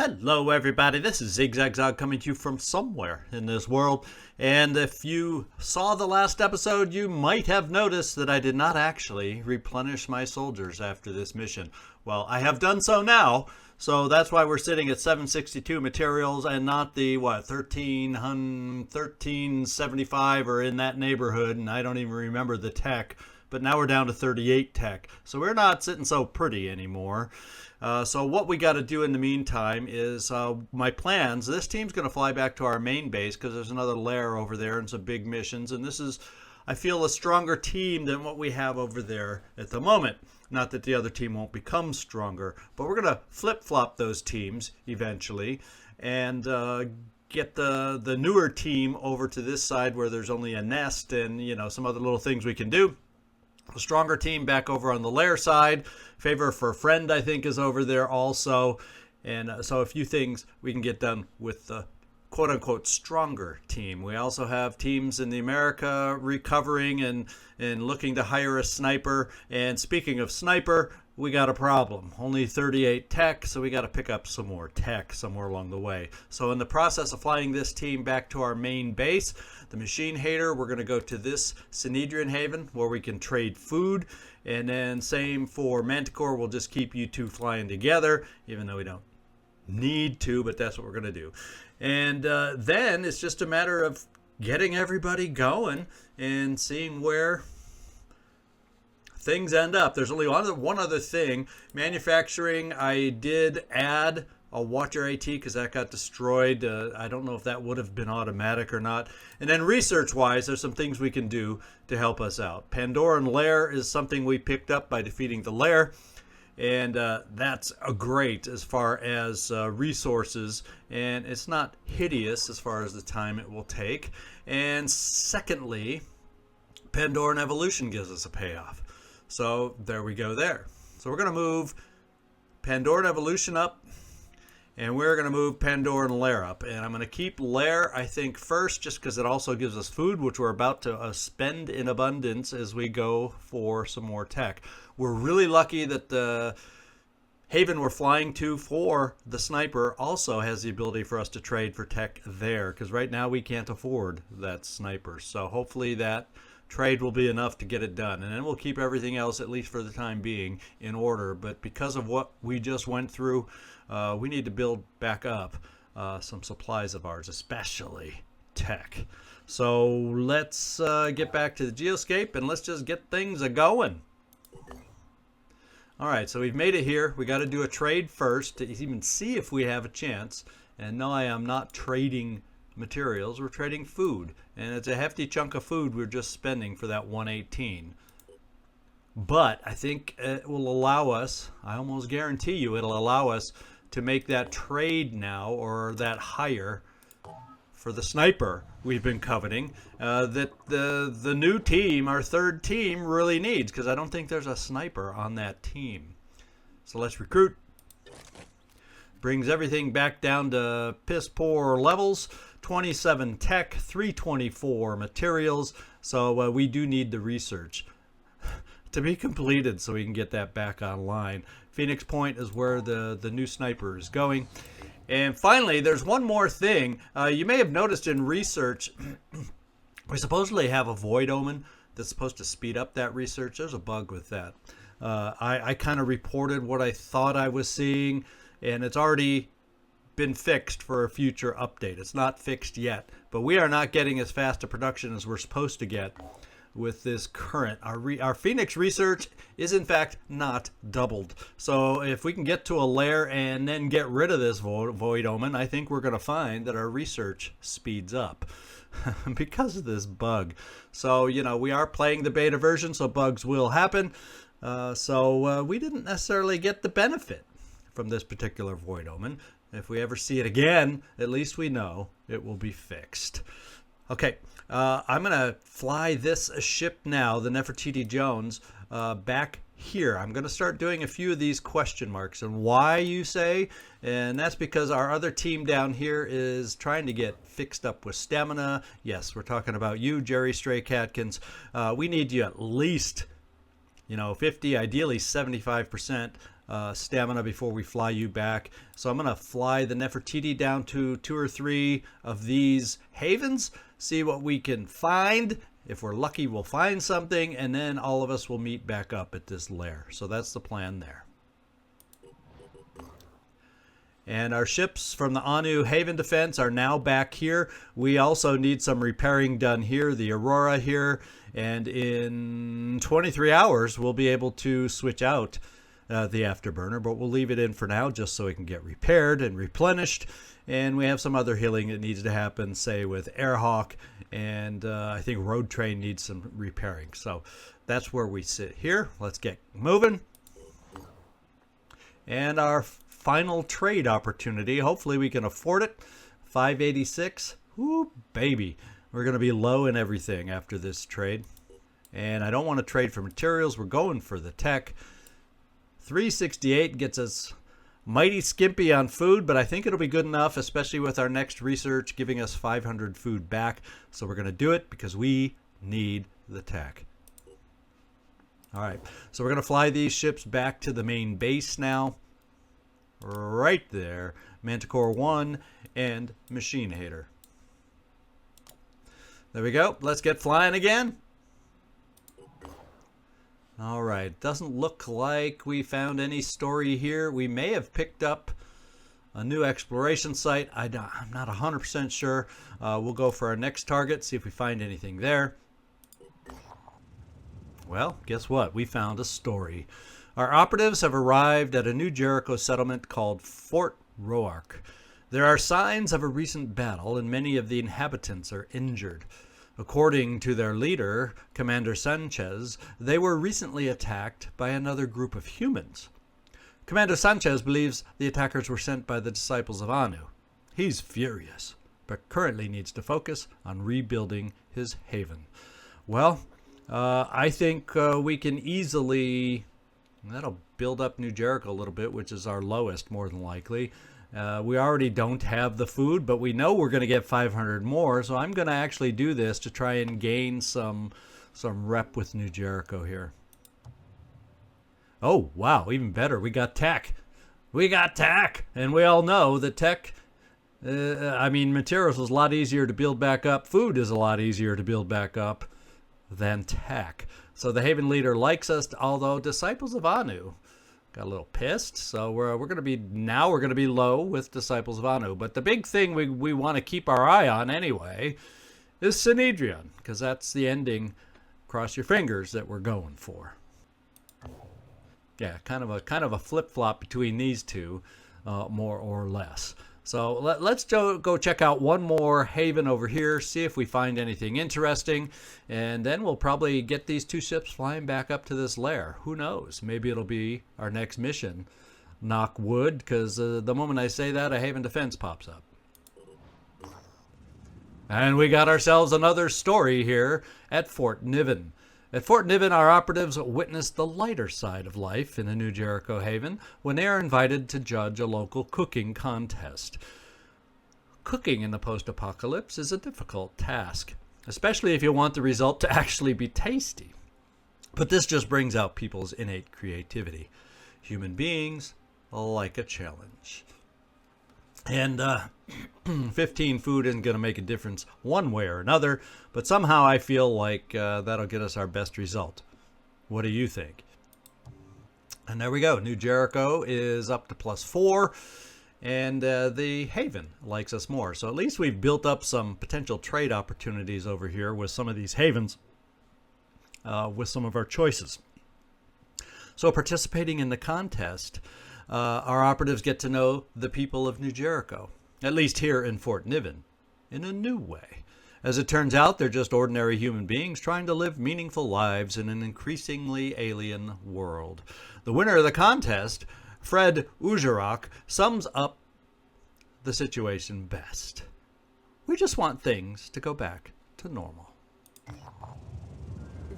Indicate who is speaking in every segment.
Speaker 1: Hello everybody, this is ZigZagZog coming to you from somewhere in this world, and if you saw the last episode, you might have noticed that I did not actually replenish my soldiers after this mission. Well, I have done so now, so that's why we're sitting at 762 materials and not the, 1375 or in that neighborhood, and I don't even remember the tech, but now we're down to 38 tech, so we're not sitting so pretty anymore. So what we got to do in the meantime is my plans. This team's going to fly back to our main base because there's another lair over there and some big missions. And this is, I feel, a stronger team than what we have over there at the moment. Not that the other team won't become stronger, but we're going to flip-flop those teams eventually and get the newer team over to this side where there's only a nest and, you know, some other little things we can do. A stronger team back over on the Lair side. Favor for a Friend, I think, is over there also. And so a few things we can get done with the quote-unquote stronger team. We also have teams in the America recovering and looking to hire a sniper. And speaking of sniper, we got a problem. Only 38 tech, so we got to pick up some more tech somewhere along the way. So in the process of flying this team back to our main base, the Machine Hater, we're going to go to this Synedrian Haven where we can trade food. And then same for Manticore, we'll just keep you two flying together, even though we don't need to, but that's what we're going to do. And then it's just a matter of getting everybody going and seeing where things end up. There's only one other thing. Manufacturing, I did add a Watcher AT because that got destroyed. I don't know if that would have been automatic or not. And then research-wise, there's some things we can do to help us out. Pandoran Lair is something we picked up by defeating the Lair. And that's great as far as resources. And it's not hideous as far as the time it will take. And secondly, Pandoran Evolution gives us a payoff. So there we go there. So we're going to move Pandoran Evolution up. And we're going to move Pandoran Lair up. And I'm going to keep Lair, I think, first, just because it also gives us food, which we're about to spend in abundance as we go for some more tech. We're really lucky that the Haven we're flying to for the sniper also has the ability for us to trade for tech there, because right now we can't afford that sniper. So hopefully that trade will be enough to get it done. And then we'll keep everything else, at least for the time being, in order. But because of what we just went through, we need to build back up some supplies of ours, especially tech. So let's get back to the Geoscape and let's just get things a-going. All right, so we've made it here. We got to do a trade first to even see if we have a chance. And no, I am not trading materials. We're trading food. And it's a hefty chunk of food we're just spending for that 118. But I think it will allow us, I almost guarantee you it'll allow us to make that trade now, or that hire for the sniper we've been coveting, that the new team, our third team, really needs, because I don't think there's a sniper on that team. So let's recruit. Brings everything back down to piss poor levels. 27 tech, 324 materials. So we do need the research to be completed so we can get that back online. Phoenix Point is where the new sniper is going. And finally, there's one more thing. You may have noticed in research, we supposedly have a void omen that's supposed to speed up that research. There's a bug with that. I kind of reported what I thought I was seeing, and it's already been fixed for a future update. It's not fixed yet, but we are not getting as fast a production as we're supposed to get with this current. Our Phoenix research is in fact not doubled. So if we can get to a lair and then get rid of this void omen, I think we're going to find that our research speeds up because of this bug. So, you know, we are playing the beta version, so bugs will happen. So we didn't necessarily get the benefit from this particular void omen. If we ever see it again, at least we know it will be fixed. Okay, I'm going to fly this ship now, the Nefertiti Jones, back here. I'm going to start doing a few of these question marks. And why, you say? And that's because our other team down here is trying to get fixed up with stamina. Yes, we're talking about you, Jerry Stray Catkins. We need you at least, 50, ideally 75% stamina before we fly you back. So I'm going to fly the Nefertiti down to 2 or 3 of these havens, see what we can find. If we're lucky, we'll find something, and then all of us will meet back up at this lair. So that's the plan there. And our ships from the Anu Haven Defense are now back here. We also need some repairing done here, the Aurora here. And in 23 hours, we'll be able to switch out the afterburner. But we'll leave it in for now just so it can get repaired and replenished. And we have some other healing that needs to happen, say with Airhawk. And I think Road Train needs some repairing. So that's where we sit here. Let's get moving. And our final trade opportunity. Hopefully we can afford it. 586. Whoo, baby. We're going to be low in everything after this trade. And I don't want to trade for materials. We're going for the tech. 368 gets us mighty skimpy on food, but I think it'll be good enough, especially with our next research giving us 500 food back. So we're going to do it because we need the tech. All right. So we're going to fly these ships back to the main base now. Right there, Manticore 1 and Machine Hater. There we go. Let's get flying again. All right. Doesn't look like we found any story here. We may have picked up a new exploration site. I'm not 100% sure. We'll go for our next target, see if we find anything there. Well, guess what? We found a story. Our operatives have arrived at a new Jericho settlement called Fort Roark. There are signs of a recent battle, and many of the inhabitants are injured. According to their leader, Commander Sanchez, they were recently attacked by another group of humans. Commander Sanchez believes the attackers were sent by the disciples of Anu. He's furious, but currently needs to focus on rebuilding his haven. Well, I think we can easily... That'll build up New Jericho a little bit, which is our lowest, more than likely. We already don't have the food, but we know we're going to get 500 more, so I'm going to actually do this to try and gain some rep with New Jericho here. Oh, wow, even better. We got tech. We got tech! And we all know that tech, materials is a lot easier to build back up. Food is a lot easier to build back up than tech. So the Haven leader likes us, although Disciples of Anu got a little pissed. So we're going to be low with Disciples of Anu. But the big thing we want to keep our eye on anyway is Synedrion, because that's the ending. Cross your fingers that we're going for. Yeah, kind of a flip-flop between these two, more or less. So let's go check out one more haven over here, see if we find anything interesting, and then we'll probably get these 2 ships flying back up to this lair. Who knows? Maybe it'll be our next mission. Knock wood, because the moment I say that, a haven defense pops up. And we got ourselves another story here at Fort Niven. At Fort Niven, our operatives witnessed the lighter side of life in the New Jericho Haven when they are invited to judge a local cooking contest. Cooking in the post-apocalypse is a difficult task, especially if you want the result to actually be tasty. But this just brings out people's innate creativity. Human beings like a challenge. And 15 food isn't going to make a difference one way or another, but somehow I feel like that'll get us our best result. What do you think? And there we go. New Jericho is up to +4, and the Haven likes us more. So at least we've built up some potential trade opportunities over here with some of these havens, with some of our choices. So participating in the contest, our operatives get to know the people of New Jericho, at least here in Fort Niven, in a new way. As it turns out, they're just ordinary human beings trying to live meaningful lives in an increasingly alien world. The winner of the contest, Fred Ujarok, sums up the situation best. We just want things to go back to normal.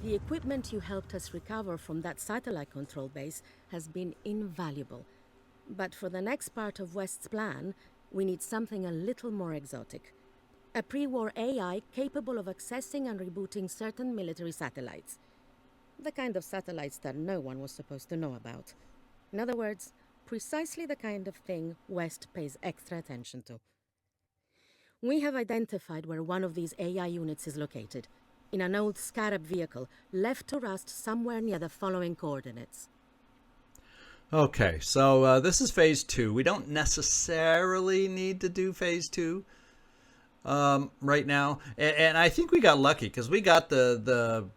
Speaker 2: The equipment you helped us recover from that satellite control base has been invaluable. But for the next part of West's plan, we need something a little more exotic. A pre-war AI capable of accessing and rebooting certain military satellites. The kind of satellites that no one was supposed to know about. In other words, precisely the kind of thing West pays extra attention to. We have identified where one of these AI units is located, in an old Scarab vehicle left to rust somewhere near the following coordinates.
Speaker 1: Okay, so this is phase 2. We don't necessarily need to do phase 2 right now. And I think we got lucky because we got the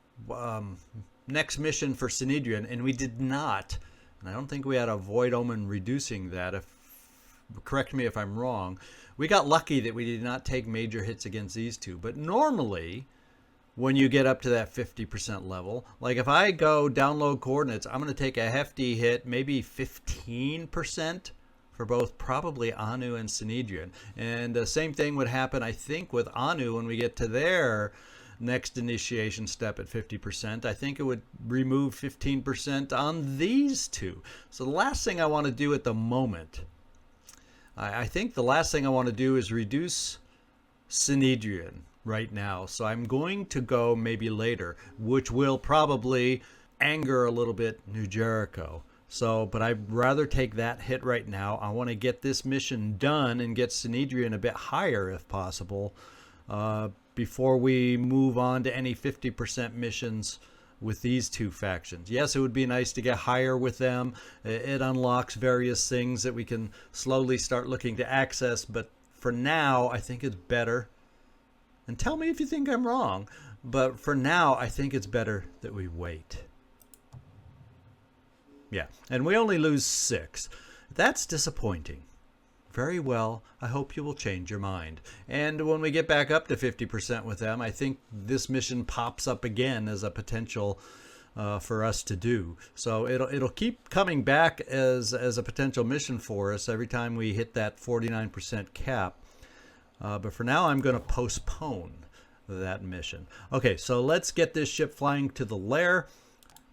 Speaker 1: next mission for Synedrian, and we did not. And I don't think we had a Void Omen reducing that. Correct me if I'm wrong. We got lucky that we did not take major hits against these two. But normally, when you get up to that 50% level, like if I go download coordinates, I'm going to take a hefty hit, maybe 15% for both probably Anu and Synedrian. And the same thing would happen, I think, with Anu when we get to their next initiation step at 50%. I think it would remove 15% on these two. So the last thing I want to do at the moment, I think the last thing I want to do is reduce Synedrian right now. So I'm going to go maybe later, which will probably anger a little bit New Jericho. So, but I'd rather take that hit right now. I want to get this mission done and get Synedrian a bit higher if possible, before we move on to any 50% missions with these two factions. Yes, it would be nice to get higher with them. It unlocks various things that we can slowly start looking to access, but for now, I think it's better. And tell me if you think I'm wrong, but for now, I think it's better that we wait. Yeah, and we only lose 6. That's disappointing. Very well, I hope you will change your mind. And when we get back up to 50% with them, I think this mission pops up again as a potential for us to do. So it'll keep coming back as a potential mission for us every time we hit that 49% cap. But for now, I'm going to postpone that mission. Okay, so let's get this ship flying to the lair.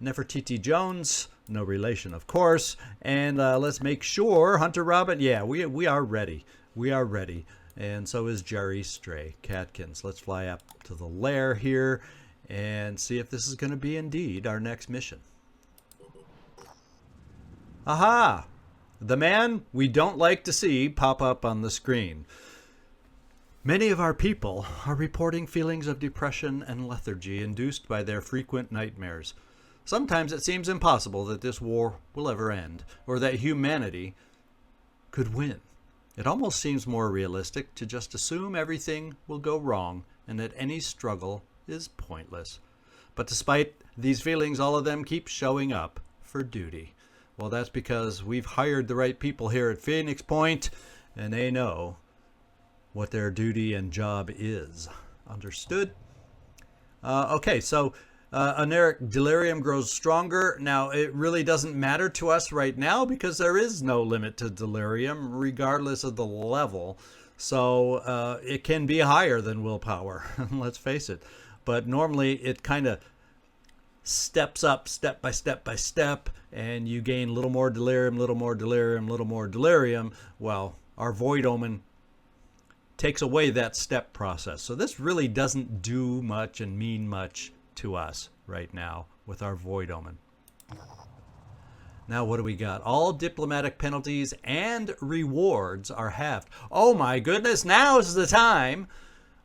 Speaker 1: Nefertiti Jones, no relation, of course. And let's make sure, Hunter Robin, yeah, we are ready. We are ready. And so is Jerry Stray Catkins. Let's fly up to the lair here and see if this is going to be indeed our next mission. Aha! The man we don't like to see pop up on the screen. Many of our people are reporting feelings of depression and lethargy induced by their frequent nightmares. Sometimes it seems impossible that this war will ever end, or that humanity could win. It almost seems more realistic to just assume everything will go wrong and that any struggle is pointless. But despite these feelings, all of them keep showing up for duty. Well, that's because we've hired the right people here at Phoenix Point, and they know what their duty and job is. Understood? Okay, so Aneric delirium grows stronger. Now, it really doesn't matter to us right now because there is no limit to delirium, regardless of the level. So it can be higher than willpower, let's face it. But normally it kind of steps up step by step by step, and you gain a little more delirium, little more delirium, little more delirium. Well, our Void Omen takes away that step process. So this really doesn't do much and mean much to us right now with our Void Omen. Now what do we got? All diplomatic penalties and rewards are halved. Oh my goodness, now's the time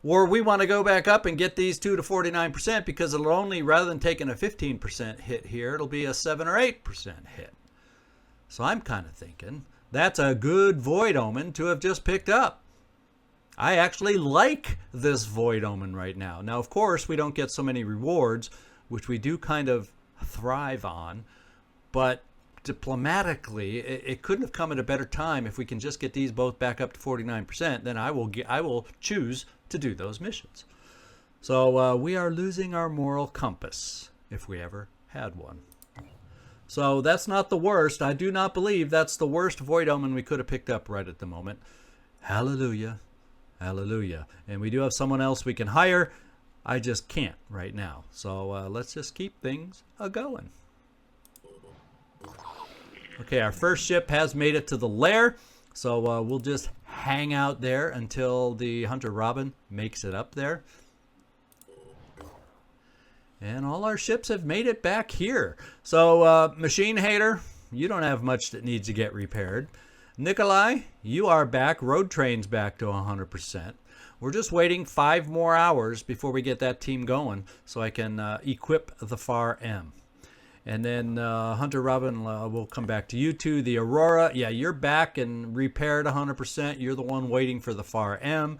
Speaker 1: where we want to go back up and get these two to 49% because it'll only, rather than taking a 15% hit here, it'll be a 7 or 8% hit. So I'm kind of thinking that's a good Void Omen to have just picked up. I actually like this Void Omen right now. Now, of course, we don't get so many rewards, which we do kind of thrive on, but diplomatically, it couldn't have come at a better time. If we can just get these both back up to 49%, then I will choose to do those missions. So we are losing our moral compass, if we ever had one. So that's not the worst. I do not believe that's the worst Void Omen we could have picked up right at the moment. Hallelujah. Hallelujah. And we do have someone else we can hire. I just can't right now. So let's just keep things a-going. Okay, our first ship has made it to the lair. So we'll just hang out there until the Hunter Robin makes it up there. And all our ships have made it back here. So Machine Hater, you don't have much that needs to get repaired. Nikolai, you are back. Road train's back to 100%. We're just waiting 5 more hours before we get that team going so I can equip the FAR M. And then Hunter Robin, we'll come back to you two. The Aurora, yeah, you're back and repaired 100%. You're the one waiting for the FAR M.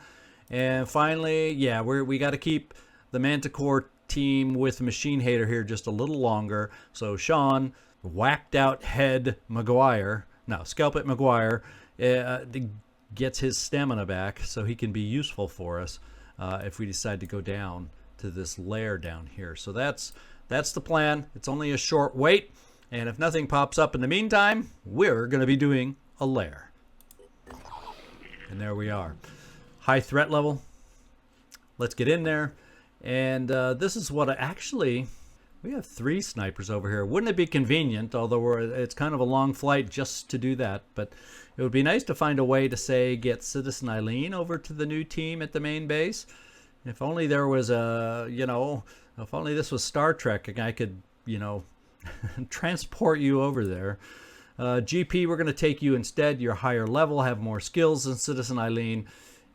Speaker 1: And finally, yeah, we got to keep the Manticore team with Machine Hater here just a little longer. So Sean, whacked out head McGuire, no, Scalp It McGuire, gets his stamina back so he can be useful for us if we decide to go down to this lair down here. So that's the plan. It's only a short wait, and if nothing pops up in the meantime, we're going to be doing a lair. And there we are. High threat level. Let's get in there. And this is what we have 3 snipers over here. Wouldn't it be convenient, although it's kind of a long flight just to do that, but it would be nice to find a way to, say, get Citizen Eileen over to the new team at the main base. If only there was if only this was Star Trek and I could, transport you over there. GP, we're going to take you instead. You're higher level, have more skills than Citizen Eileen,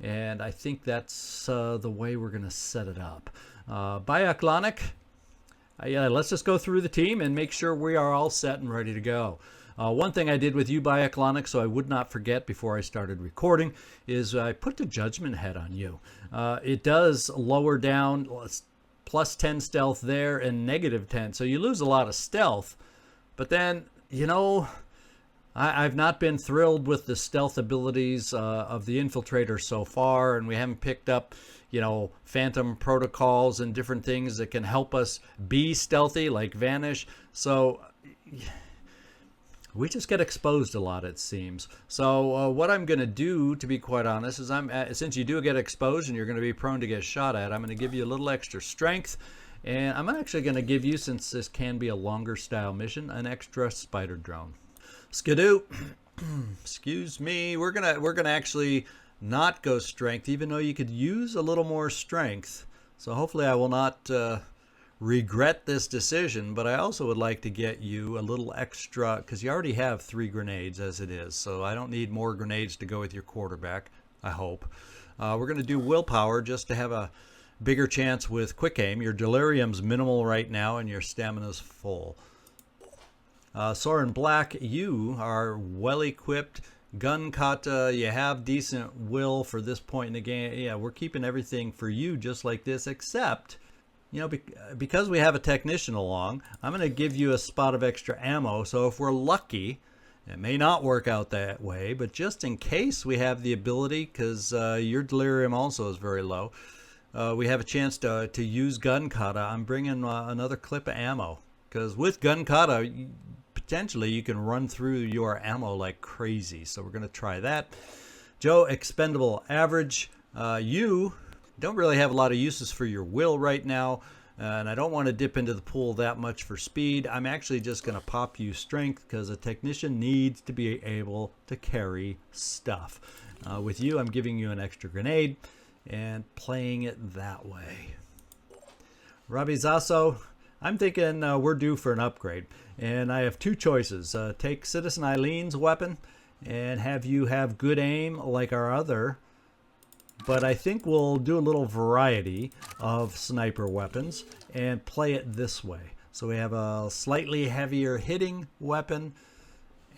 Speaker 1: and I think that's the way we're going to set it up. Bioclonic, yeah, let's just go through the team and make sure we are all set and ready to go. One thing I did with you, Bioclonic, so I would not forget before I started recording, is I put the Judgment Head on you. It does lower down plus 10 stealth there and negative 10. So you lose a lot of stealth. But then, I've not been thrilled with the stealth abilities of the Infiltrator so far, and we haven't picked up, phantom protocols and different things that can help us be stealthy, like Vanish. So we just get exposed a lot, it seems. So what I'm going to do, to be quite honest, is since you do get exposed and you're going to be prone to get shot at, I'm going to give you a little extra strength. And I'm actually going to give you, since this can be a longer style mission, an extra spider drone. Skidoo, excuse me, we're gonna actually not go strength, even though you could use a little more strength. So hopefully I will not regret this decision, but I also would like to get you a little extra, because you already have 3 grenades as it is, so I don't need more grenades to go with your quarterback, I hope. We're going to do willpower just to have a bigger chance with quick aim. Your delirium's minimal right now and your stamina's full. Soren Black, you are well equipped. Gun kata, you have decent will for this point in the game. Yeah, we're keeping everything for you just like this, except, because we have a technician along, I'm going to give you a spot of extra ammo. So if we're lucky, it may not work out that way, but just in case we have the ability, because your delirium also is very low, we have a chance to use gun kata. I'm bringing another clip of ammo, because with gun kata, potentially you can run through your ammo like crazy. So we're going to try that. Joe, expendable average. You don't really have a lot of uses for your will right now, and I don't want to dip into the pool that much for speed. I'm actually just going to pop you strength, because a technician needs to be able to carry stuff. With you, I'm giving you an extra grenade and playing it that way. Robbie Zasso, I'm thinking we're due for an upgrade, and I have 2 choices. Take Citizen Eileen's weapon and have you have good aim like our other, but I think we'll do a little variety of sniper weapons and play it this way. So we have a slightly heavier hitting weapon,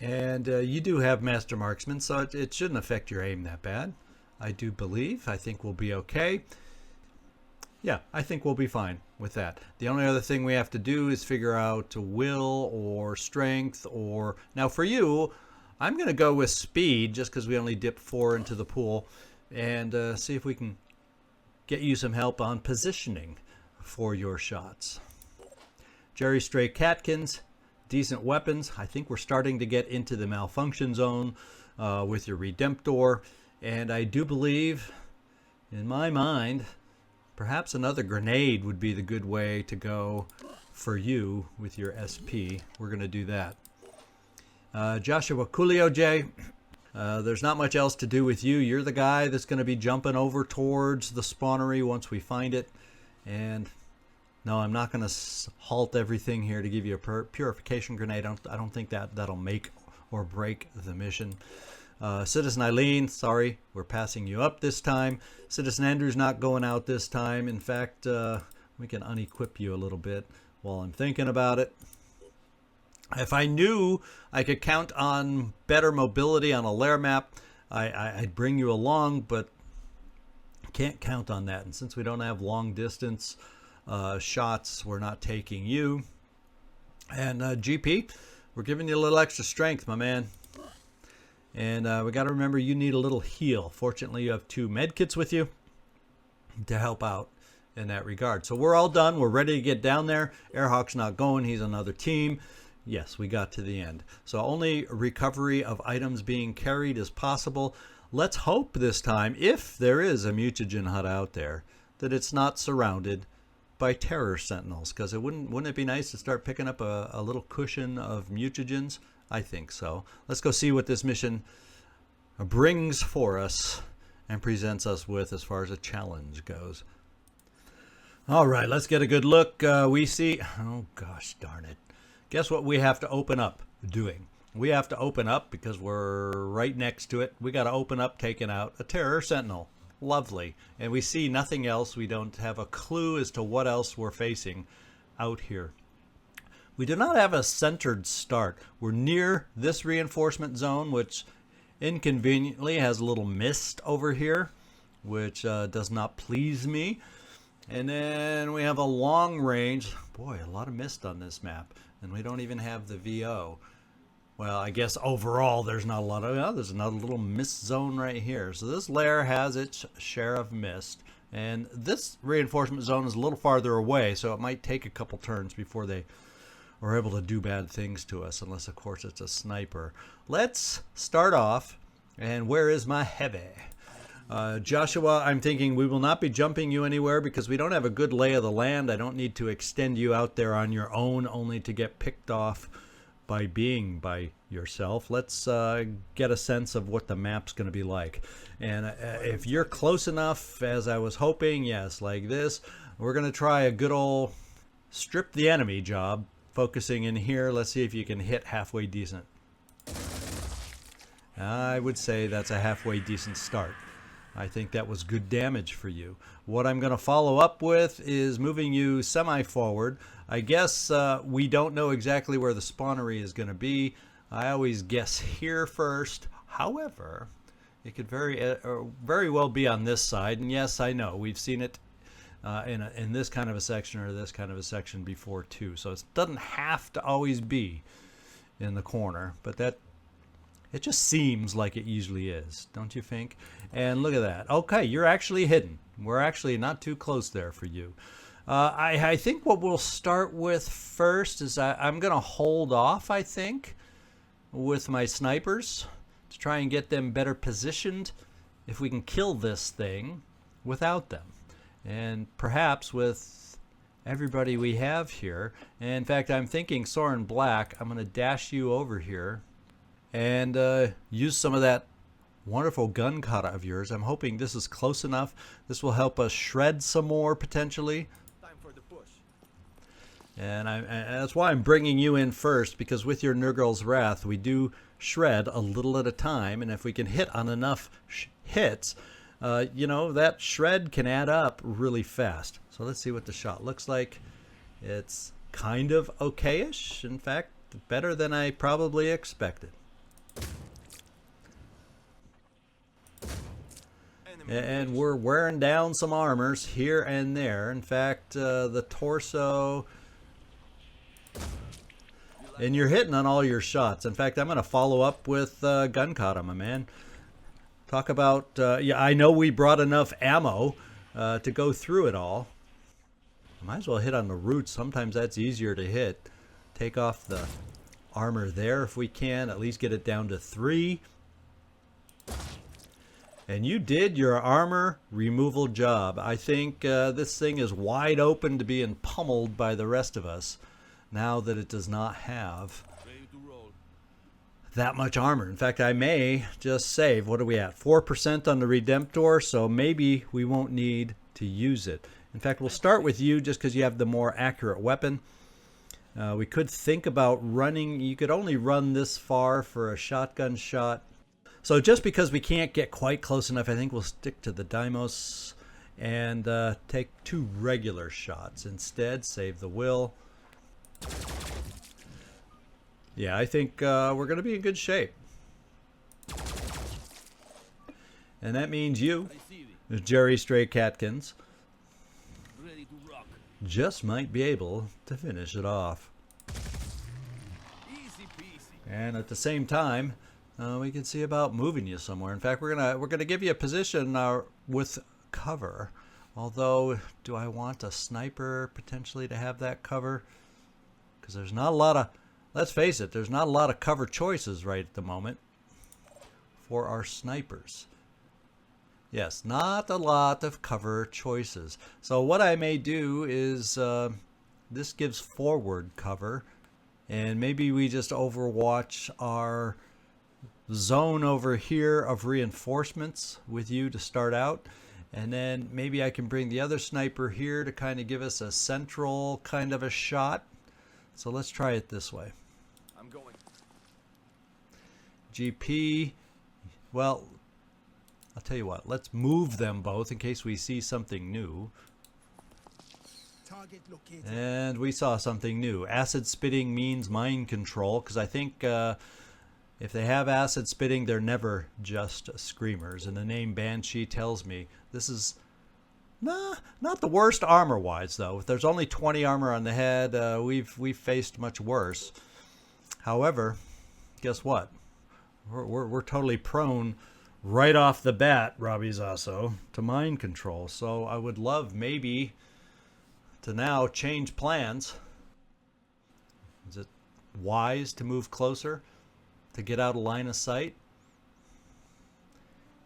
Speaker 1: and you do have Master Marksman, so it shouldn't affect your aim that bad, I do believe. I think we'll be okay. Yeah, I think we'll be fine with that. The only other thing we have to do is figure out will or strength, or... Now for you, I'm going to go with speed, just because we only dipped 4 into the pool, and see if we can get you some help on positioning for your shots. Jerry Stray Catkins, decent weapons. I think we're starting to get into the malfunction zone with your Redemptor, and I do believe, in my mind, perhaps another grenade would be the good way to go for you with your SP. We're going to do that. Joshua Coolio J, there's not much else to do with you. You're the guy that's going to be jumping over towards the spawnery once we find it. And No, I'm not going to halt everything here to give you a purification grenade. I don't think that'll make or break the mission. Citizen Eileen, sorry, we're passing you up this time. Citizen Andrew's not going out this time. In fact, we can unequip you a little bit while I'm thinking about it. If I knew I could count on better mobility on a lair map, I'd bring you along, but can't count on that. And since we don't have long distance shots, we're not taking you. And GP, we're giving you a little extra strength, my man. And we got to remember you need a little heal. Fortunately, you have 2 med kits with you to help out in that regard. So we're all done. We're ready to get down there. Airhawk's not going. He's another team. Yes, we got to the end. So only recovery of items being carried is possible. Let's hope this time, if there is a mutagen hut out there, that it's not surrounded by terror sentinels. Because wouldn't it be nice to start picking up a little cushion of mutagens? I think so. Let's go see what this mission brings for us and presents us with as far as a challenge goes. All right, let's get a good look. We see, oh gosh darn it. Guess what we have to open up doing? We have to open up because we're right next to it. We got to open up taking out a terror sentinel. Lovely. And we see nothing else. We don't have a clue as to what else we're facing out here. We do not have a centered start. We're near this reinforcement zone, which inconveniently has a little mist over here, which does not please me. And then we have a long range. Boy, a lot of mist on this map. And we don't even have the VO. Well, I guess overall there's not a lot of... Oh, there's another little mist zone right here. So this lair has its share of mist. And this reinforcement zone is a little farther away, so it might take a couple turns before they are able to do bad things to us. Unless, of course, it's a sniper. Let's start off. And where is my heavy? Joshua, I'm thinking we will not be jumping you anywhere because we don't have a good lay of the land. I don't need to extend you out there on your own only to get picked off by being by yourself. Let's get a sense of what the map's going to be like. And if you're close enough, as I was hoping, yes, like this, we're going to try a good old strip the enemy job, focusing in here. Let's see if you can hit halfway decent. I would say that's a halfway decent start. I think that was good damage for you. What I'm going to follow up with is moving you semi-forward. I guess we don't know exactly where the spawnery is going to be. I always guess here first. However, it could very well be on this side. And yes, I know. We've seen it in this kind of a section or this kind of a section before too. So it doesn't have to always be in the corner. But that... it just seems like it usually is, don't you think? And look at that. Okay, you're actually hidden. We're actually not too close there for you. I think what we'll start with first is I'm going to hold off, I think, with my snipers to try and get them better positioned if we can kill this thing without them. And perhaps with everybody we have here. And in fact, I'm thinking Soren Black, I'm going to dash you over here and use some of that wonderful gun kata of yours. I'm hoping this is close enough. This will help us shred some more potentially.
Speaker 3: Time for the push.
Speaker 1: And that's why I'm bringing you in first, because with your Nurgle's Wrath, we do shred a little at a time, and if we can hit on enough hits, you know, that shred can add up really fast. So let's see what the shot looks like. It's kind of okay-ish. In fact, better than I probably expected. And we're wearing down some armors here and there. In fact, the torso... and you're hitting on all your shots. In fact, I'm going to follow up with gun kata, my man. Talk about... yeah, I know we brought enough ammo to go through it all. Might as well hit on the roots. Sometimes that's easier to hit. Take off the armor there if we can. At least get it down to 3. And you did your armor removal job. I think this thing is wide open to being pummeled by the rest of us now that it does not have that much armor. In fact, I may just save. What are we at? 4% on the Redemptor, so maybe we won't need to use it. In fact, we'll start with you just because you have the more accurate weapon. We could think about running. You could only run this far for a shotgun shot. So just because we can't get quite close enough, I think we'll stick to the Deimos and take 2 regular shots instead. Save the will. Yeah, I think we're going to be in good shape. And that means you, Jerry Stray Catkins, just might be able to finish it off. And at the same time, we can see about moving you somewhere. In fact, we're gonna give you a position with cover. Although, do I want a sniper potentially to have that cover? Because there's not a lot of, let's face it, there's not a lot of cover choices right at the moment for our snipers. Yes, not a lot of cover choices. So what I may do is, this gives forward cover, and maybe we just overwatch our zone over here of reinforcements with you to start out, and then maybe I can bring the other sniper here to kind of give us a central kind of a shot. So let's try it this way.
Speaker 3: I'm going.
Speaker 1: GP, well, I'll tell you what, let's move them both in case we see something new.
Speaker 3: Target located.
Speaker 1: And we saw something new. Acid spitting means mind control, because I think if they have acid spitting, they're never just screamers. And the name Banshee tells me this is not the worst armor-wise, though. If there's only 20 armor on the head, we've faced much worse. However, guess what? We're totally prone right off the bat, Robbie Zasso, to mind control. So I would love maybe to now change plans. Is it wise to move closer to get out of line of sight?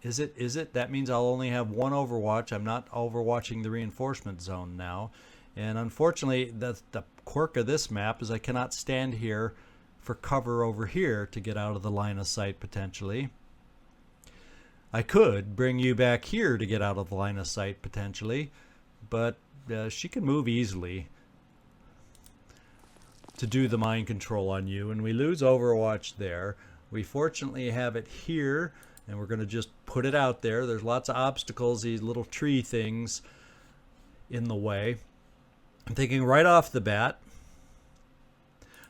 Speaker 1: Is it? That means I'll only have 1 overwatch. I'm not overwatching the reinforcement zone now. And unfortunately, the quirk of this map is I cannot stand here for cover over here to get out of the line of sight potentially. I could bring you back here to get out of the line of sight potentially, but she can move easily to do the mind control on you, and we lose overwatch there. We fortunately have it here, and we're going to just put it out there. There's lots of obstacles, these little tree things in the way. I'm thinking right off the bat,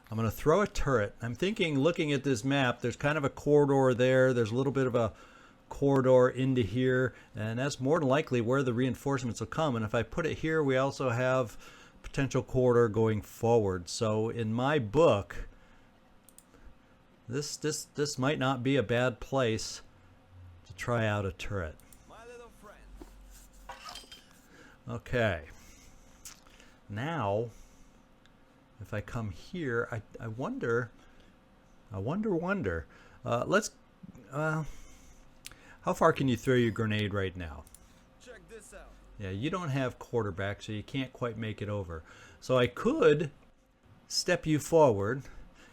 Speaker 1: I'm going to throw a turret. I'm thinking, looking at this map, there's kind of a corridor there. There's a little bit of a corridor into here, and that's more than likely where the reinforcements will come. And if I put it here, we also have potential corridor going forward. So in my book, this might not be a bad place to try out a turret.
Speaker 3: My little friend.
Speaker 1: Okay. Now, if I come here, I wonder. Let's. How far can you throw your grenade right now?
Speaker 3: Check this out.
Speaker 1: Yeah, you don't have quarterback, so you can't quite make it over. So I could step you forward,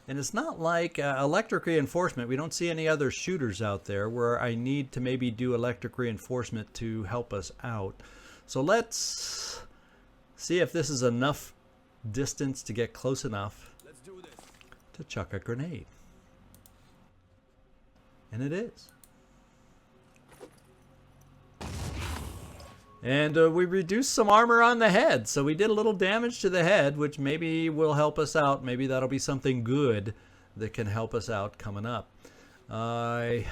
Speaker 1: and it's not like electric reinforcement. We don't see any other shooters out there where I need to maybe do electric reinforcement to help us out. So let's see if this is enough distance to get close enough
Speaker 3: Let's do this.
Speaker 1: to chuck a grenade. And it is. And we reduced some armor on the head, so we did a little damage to the head, which maybe will help us out. Maybe that'll be something good that can help us out coming up. I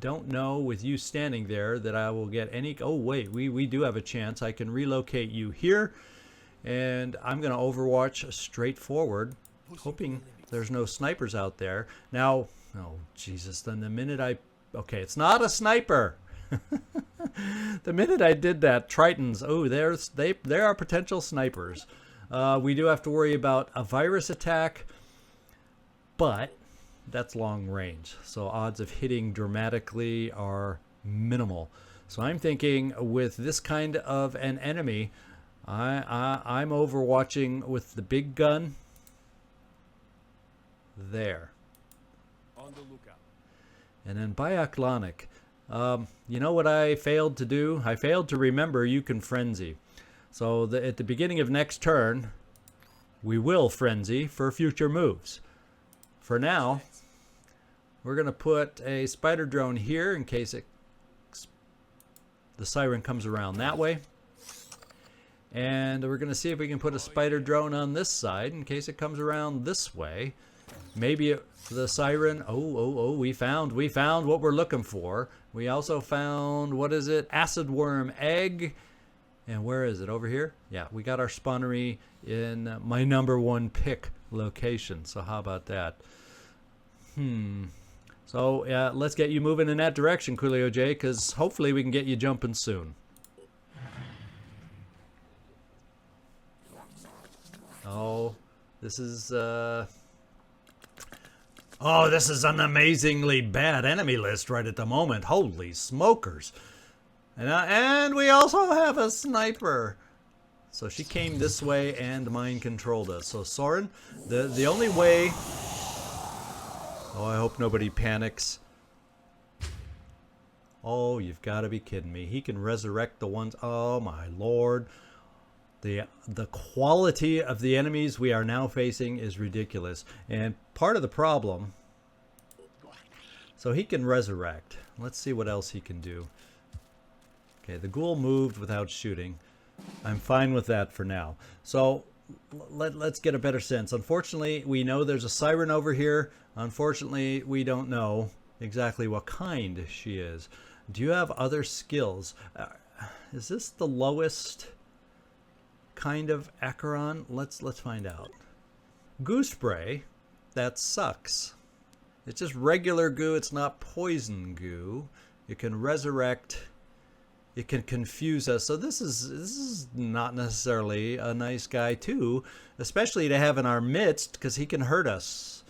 Speaker 1: don't know with you standing there that I will get any... Oh, wait, we do have a chance. I can relocate you here, and I'm going to overwatch straight forward, hoping there's no snipers out there. Now, oh, Jesus, then the minute I... Okay, it's not a sniper! The minute I did that, Tritons, oh, there are potential snipers. We do have to worry about a virus attack, but that's long range. So odds of hitting dramatically are minimal. So I'm thinking with this kind of an enemy, I'm overwatching with the big gun there.
Speaker 3: On the lookout.
Speaker 1: And then Biaklonic. You know what I failed to do? I failed to remember you can frenzy. So at the beginning of next turn, we will frenzy for future moves. For now, we're going to put a spider drone here in case the siren comes around that way. And we're going to see if we can put a spider drone on this side in case it comes around this way. Maybe the siren... we found what we're looking for. We also found, what is it? Acid worm egg. And where is it? Over here? Yeah, we got our spawnery in my #1 pick location. So how about that? So let's get you moving in that direction, Coolio J, because hopefully we can get you jumping soon. Oh, this is this is an amazingly bad enemy list right at the moment. Holy smokers. And we also have a sniper. So she came this way and mind controlled us. So Soren, the only way... Oh, I hope nobody panics. Oh, you've got to be kidding me. He can resurrect the ones... Oh, my lord. The quality of the enemies we are now facing is ridiculous. And part of the problem... So he can resurrect. Let's see what else he can do. Okay, the ghoul moved without shooting. I'm fine with that for now. So let's get a better sense. Unfortunately, we know there's a siren over here. Unfortunately, we don't know exactly what kind she is. Do you have other skills? Is this the lowest kind of Acheron? Let's find out. Goo spray, that sucks. It's just regular goo. It's not poison goo. It can resurrect. It can confuse us. So this is not necessarily a nice guy too, especially to have in our midst because he can hurt us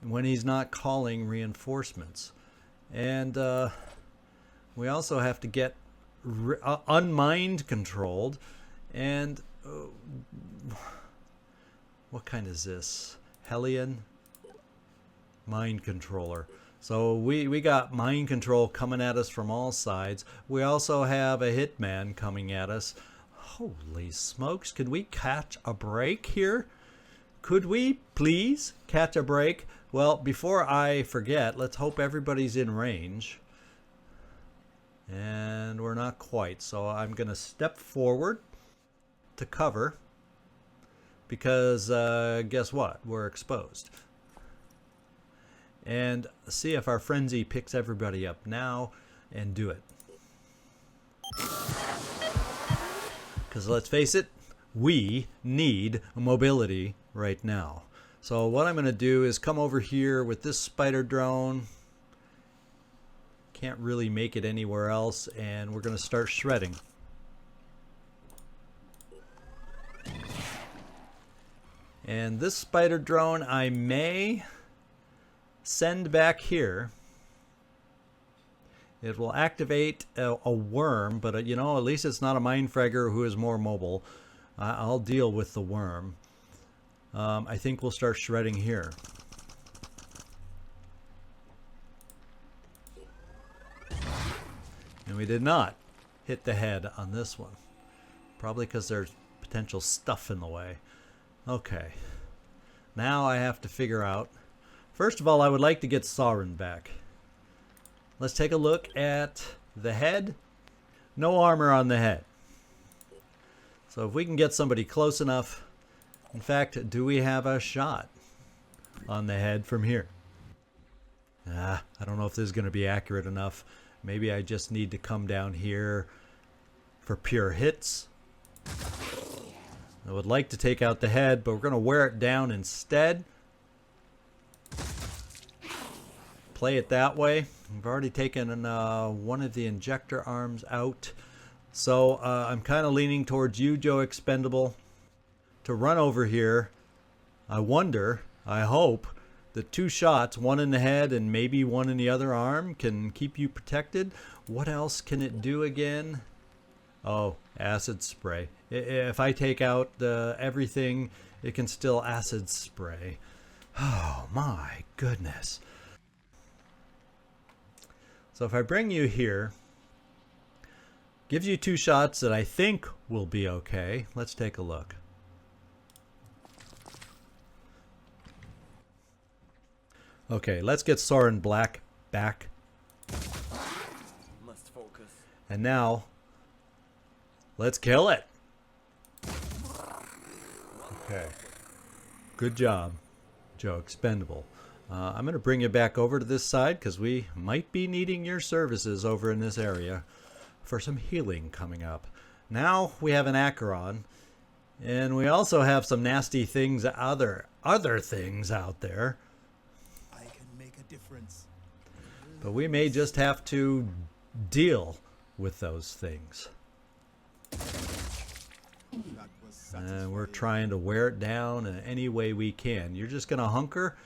Speaker 1: when he's not calling reinforcements. And we also have to get unmind controlled. And what kind is this? Hellion mind controller. So we got mind control coming at us from all sides. We also have a hitman coming at us. Holy smokes, could we catch a break here? Could we please catch a break? Well, before I forget, let's hope everybody's in range. And we're not quite. So I'm going to step forward to cover because guess what? We're exposed. And see if our frenzy picks everybody up now and do it. Because let's face it, we need mobility right now. So what I'm going to do is come over here with this spider drone. Can't really make it anywhere else, and we're going to start shredding. And this spider drone I may send back here. It will activate a worm, but you know, at least it's not a mindfragger who is more mobile. I'll deal with the worm. I think we'll start shredding here. And we did not hit the head on this one. Probably because there's potential stuff in the way. Okay. Now I have to figure out. First of all, I would like to get Siren back. Let's take a look at the head. No armor on the head. So if we can get somebody close enough. In fact, do we have a shot on the head from here? I don't know if this is going to be accurate enough. Maybe I just need to come down here for pure hits. I would like to take out the head, but we're going to wear it down instead. Play it that way. We've already taken one of the injector arms out. So I'm kind of leaning towards you, Joe Expendable, to run over here. I wonder, I hope, that 2 shots, one in the head and maybe one in the other arm, can keep you protected. What else can it do again? Oh, acid spray. If I take out everything, it can still acid spray. Oh my goodness. So if I bring you here, Gives you 2 shots that I think will be okay. Let's take a look. Okay, let's get Siren Black back.
Speaker 3: Must focus.
Speaker 1: And now, let's kill it. Okay. Good job, Joe Expendable. I'm going to bring you back over to this side because we might be needing your services over in this area for some healing coming up. Now we have an Acheron, and we also have some nasty things, other things out there.
Speaker 4: I can make a difference.
Speaker 1: But we may just have to deal with those things.
Speaker 4: That was
Speaker 1: And we're trying to wear it down in any way we can. You're just going to hunker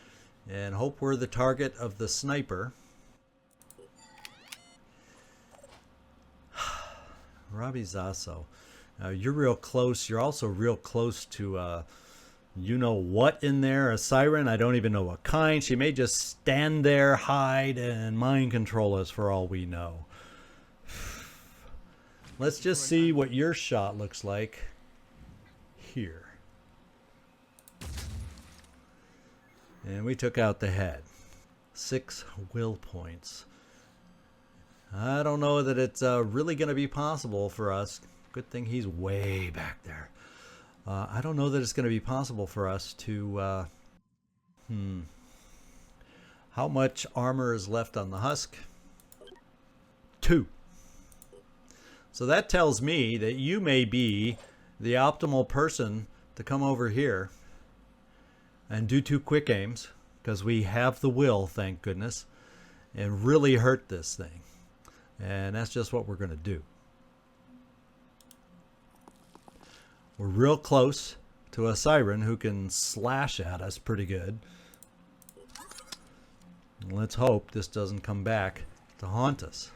Speaker 1: and hope we're the target of the sniper. Robbie Zasso. You're real close. You're also real close to you know what in there. A Siren. I don't even know what kind. She may just stand there, hide, and mind control us for all we know. Let's just see what your shot looks like here. And we took out the head. 6 will points. I don't know that it's really going to be possible for us. Good thing he's way back there. I don't know that it's going to be possible for us to... How much armor is left on the husk? 2. So that tells me that you may be the optimal person to come over here and do 2 quick aims, because we have the will, thank goodness, and really hurt this thing. And that's just what we're going to do. We're real close to a Siren who can slash at us pretty good. Let's hope this doesn't come back to haunt us.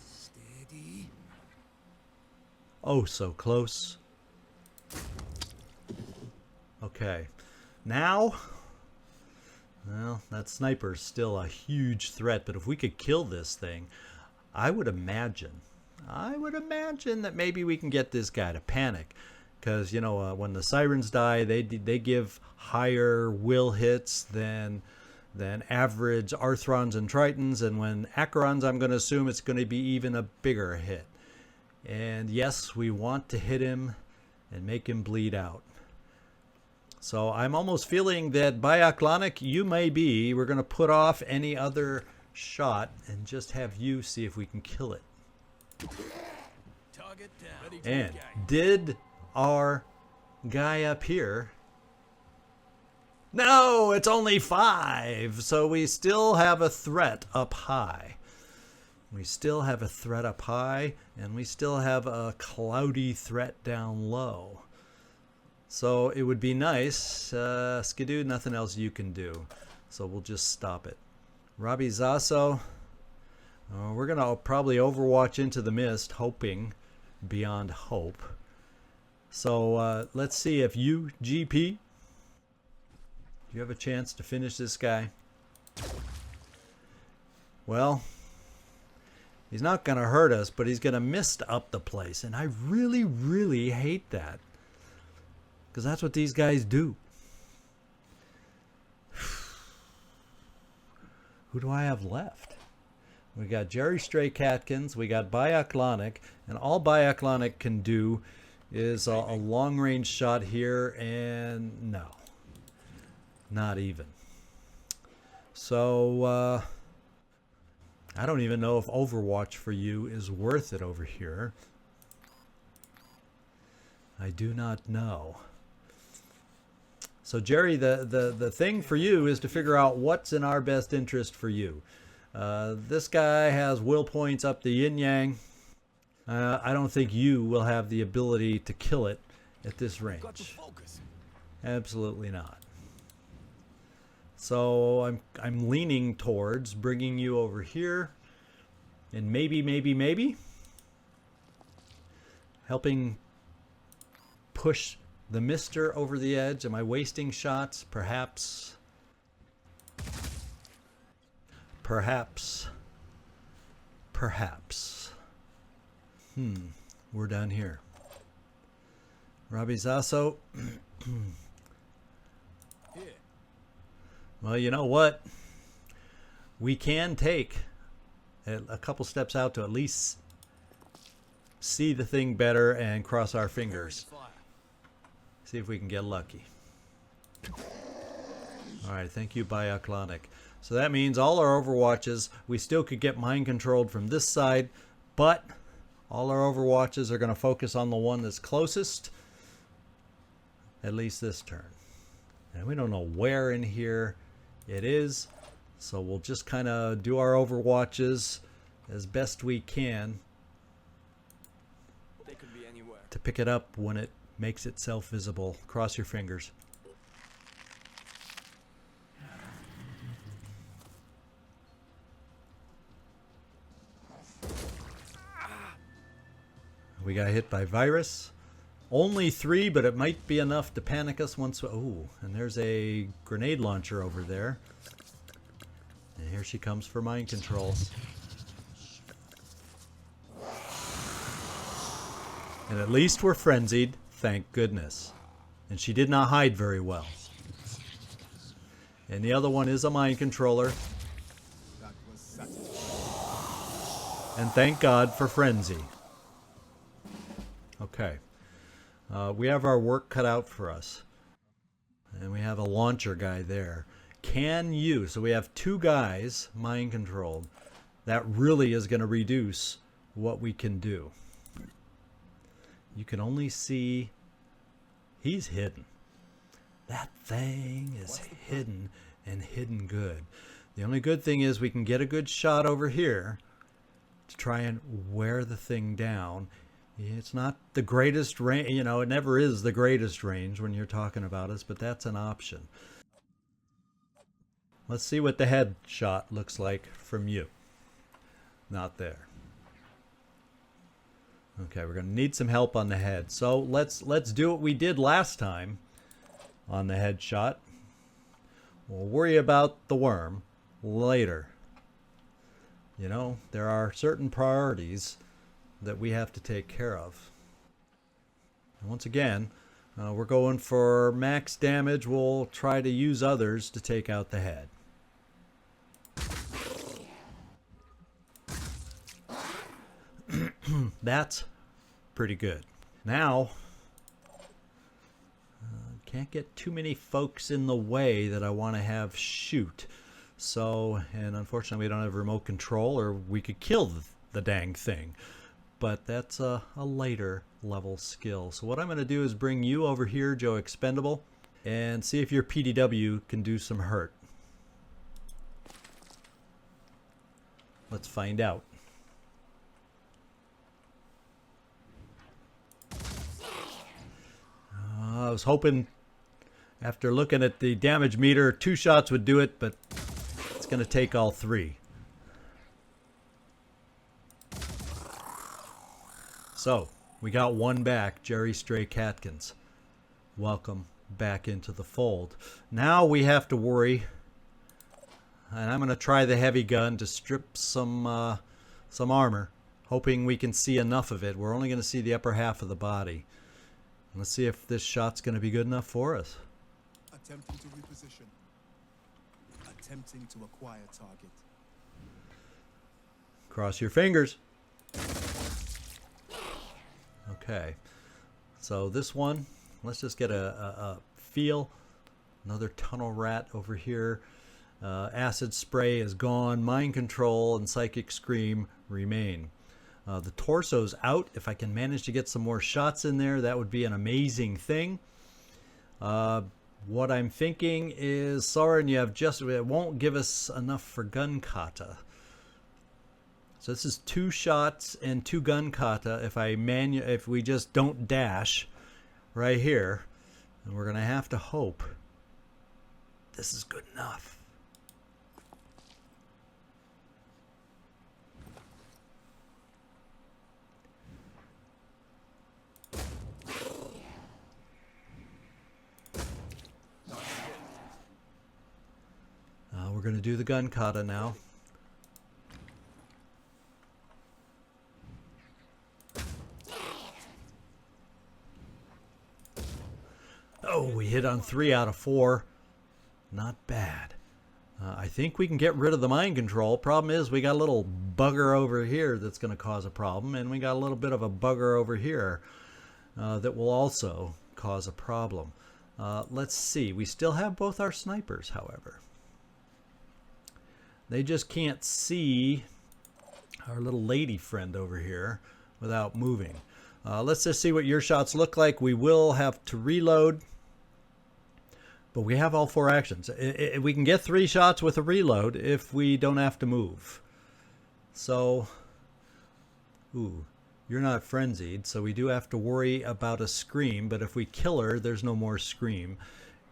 Speaker 4: steady.
Speaker 1: Oh, so close. Okay. Now, well, that sniper's still a huge threat, but if we could kill this thing, I would imagine that maybe we can get this guy to panic. Because, you know, when the Sirens die, they give higher will hits than average Arthrons and Tritons. And when Acherons, I'm going to assume it's going to be even a bigger hit. And yes, we want to hit him and make him bleed out. So I'm almost feeling that Bioclonic, you may be. We're going to put off any other shot and just have you see if we can kill it.
Speaker 3: Target down. Ready to
Speaker 1: And
Speaker 3: engage.
Speaker 1: did our guy up here... No, it's only 5. So we still have a threat up high. We still have a threat up high, and we still have a cloudy threat down low. So it would be nice. Skidoo, nothing else you can do. So we'll just stop it. Robbie Zasso, we're going to probably overwatch Into the Mist, hoping beyond hope. So let's see if you, GP, do you have a chance to finish this guy? Well, he's not going to hurt us, but he's going to mist up the place. And I really, really hate that. Because that's what these guys do. Who do I have left? We got Jerry Stray Catkins. We got Bioclonic. And all Bioclonic can do is a long-range shot here. And no. Not even. So, I don't even know if Overwatch for you is worth it over here. I do not know. So Jerry, the thing for you is to figure out what's in our best interest for you. This guy has will points up the yin-yang. I don't think you will have the ability to kill it at this
Speaker 3: Got to
Speaker 1: range.
Speaker 3: focus.
Speaker 1: Absolutely not. So I'm leaning towards bringing you over here, and maybe helping push the Mister over the edge. Am I wasting shots? Perhaps. Perhaps. Perhaps. We're down here. Robbie Zasso.
Speaker 3: Here.
Speaker 1: Well, you know what? We can take a couple steps out to at least see the thing better and cross our fingers.
Speaker 3: Fire.
Speaker 1: See if we can get lucky. Alright, thank you, Bioklonic. So that means all our overwatches, we still could get mind controlled from this side, but all our overwatches are going to focus on the one that's closest, at least this turn. And we don't know where in here it is, so we'll just kind of do our overwatches as best we can
Speaker 3: They could be anywhere.
Speaker 1: to pick it up when it makes itself visible. Cross your fingers. We got hit by virus. Only 3, but it might be enough to panic us once. Oh, and there's a grenade launcher over there. And here she comes for mind control. And at least we're frenzied, thank goodness. And she did not hide very well. And the other one is a mind controller.
Speaker 4: That was satisfying.
Speaker 1: And thank God for frenzy. Okay. We have our work cut out for us. And we have a launcher guy there. Can you? So we have 2 guys mind controlled. That really is going to reduce what we can do. You can only see he's hidden. That thing is hidden, and hidden good. The only good thing is we can get a good shot over here to try and wear the thing down. It's not the greatest range, you know, it never is the greatest range when you're talking about us, but that's an option. Let's see what the head shot looks like from you. Not there. Okay, we're going to need some help on the head. So let's do what we did last time on the head shot. We'll worry about the worm later. You know, there are certain priorities that we have to take care of. And once again, we're going for max damage. We'll try to use others to take out the head. That's pretty good. Now, can't get too many folks in the way that I want to have shoot. So, and unfortunately we don't have remote control, or we could kill the dang thing. But that's a later level skill. So what I'm going to do is bring you over here, Joe Expendable, and see if your PDW can do some hurt. Let's find out. I was hoping, after looking at the damage meter, 2 shots would do it, but it's going to take all 3. So, we got 1 back, Jerry Stray Catkins. Welcome back into the fold. Now we have to worry, and I'm going to try the heavy gun to strip some armor, hoping we can see enough of it. We're only going to see the upper half of the body. Let's see if this shot's going to be good enough for us.
Speaker 4: Attempting to reposition. Attempting to acquire target.
Speaker 1: Cross your fingers. Okay. So this one, let's just get a feel. Another tunnel rat over here. Acid spray is gone. Mind control and psychic scream remain. The torso's out. If I can manage to get some more shots in there, that would be an amazing thing. What I'm thinking is, Siren, you have just, it won't give us enough for gun kata. So this is 2 shots and 2 gun kata if we just don't dash right here. And we're going to have to hope this is good enough. We're going to do the gun kata now. hit on 3 out of 4. Not bad. I think we can get rid of the mind control. Problem is we got a little bugger over here that's going to cause a problem, and we got a little bit of a bugger over here that will also cause a problem. Let's see. We still have both our snipers, however. They just can't see our little lady friend over here without moving. Let's just see what your shots look like. We will have to reload. But we have all 4 actions. We can get 3 shots with a reload if we don't have to move. So, ooh, you're not frenzied, so we do have to worry about a scream. But if we kill her, there's no more scream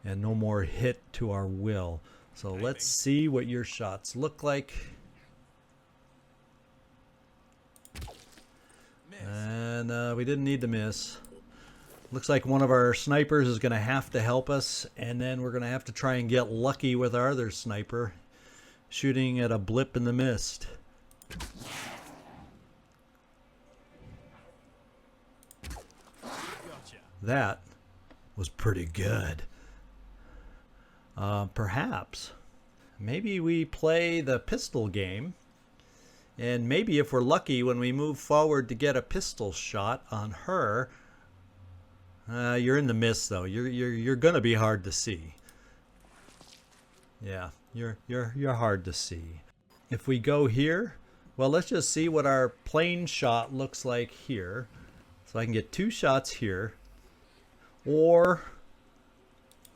Speaker 1: and no more hit to our will. So let's see what your shots look like. And we didn't need to miss. Looks like one of our snipers is going to have to help us, and then we're going to have to try and get lucky with our other sniper, shooting at a blip in the mist.
Speaker 3: Gotcha.
Speaker 1: That was pretty good. Perhaps, maybe we play the pistol game, and maybe if we're lucky when we move forward to get a pistol shot on her. You're in the mist though. You're gonna be hard to see. Yeah, you're hard to see. If we go here, well, let's just see what our plane shot looks like here. So I can get 2 shots here, or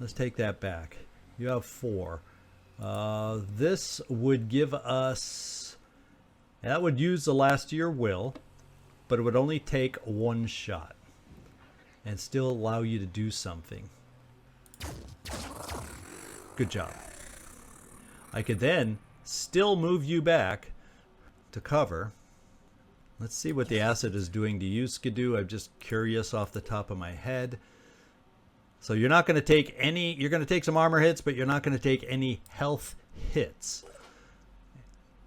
Speaker 1: let's take that back. You have 4. This would give us. That would use the last of your will, but it would only take 1 shot. And still allow you to do something. Good job. I could then still move you back to cover. Let's see what the acid is doing to you, Skidoo. I'm just curious off the top of my head. So you're not going to take any, you're going to take some armor hits, but you're not going to take any health hits.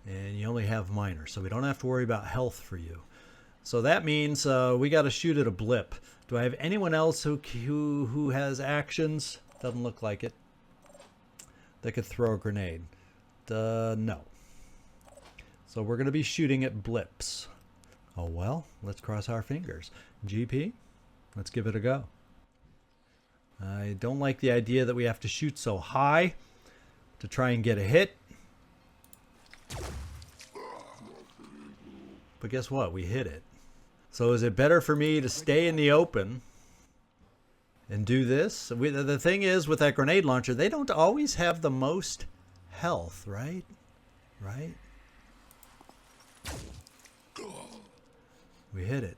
Speaker 1: And you only have minor, so we don't have to worry about health for you. So that means we got to shoot at a blip. Do I have anyone else who has actions? Doesn't look like it. That could throw a grenade. No. So we're going to be shooting at blips. Oh well, let's cross our fingers. GP, let's give it a go. I don't like the idea that we have to shoot so high to try and get a hit. But guess what? We hit it. So is it better for me to stay in the open and do this? The thing is, with that grenade launcher, they don't always have the most health, right? Right? We hit it.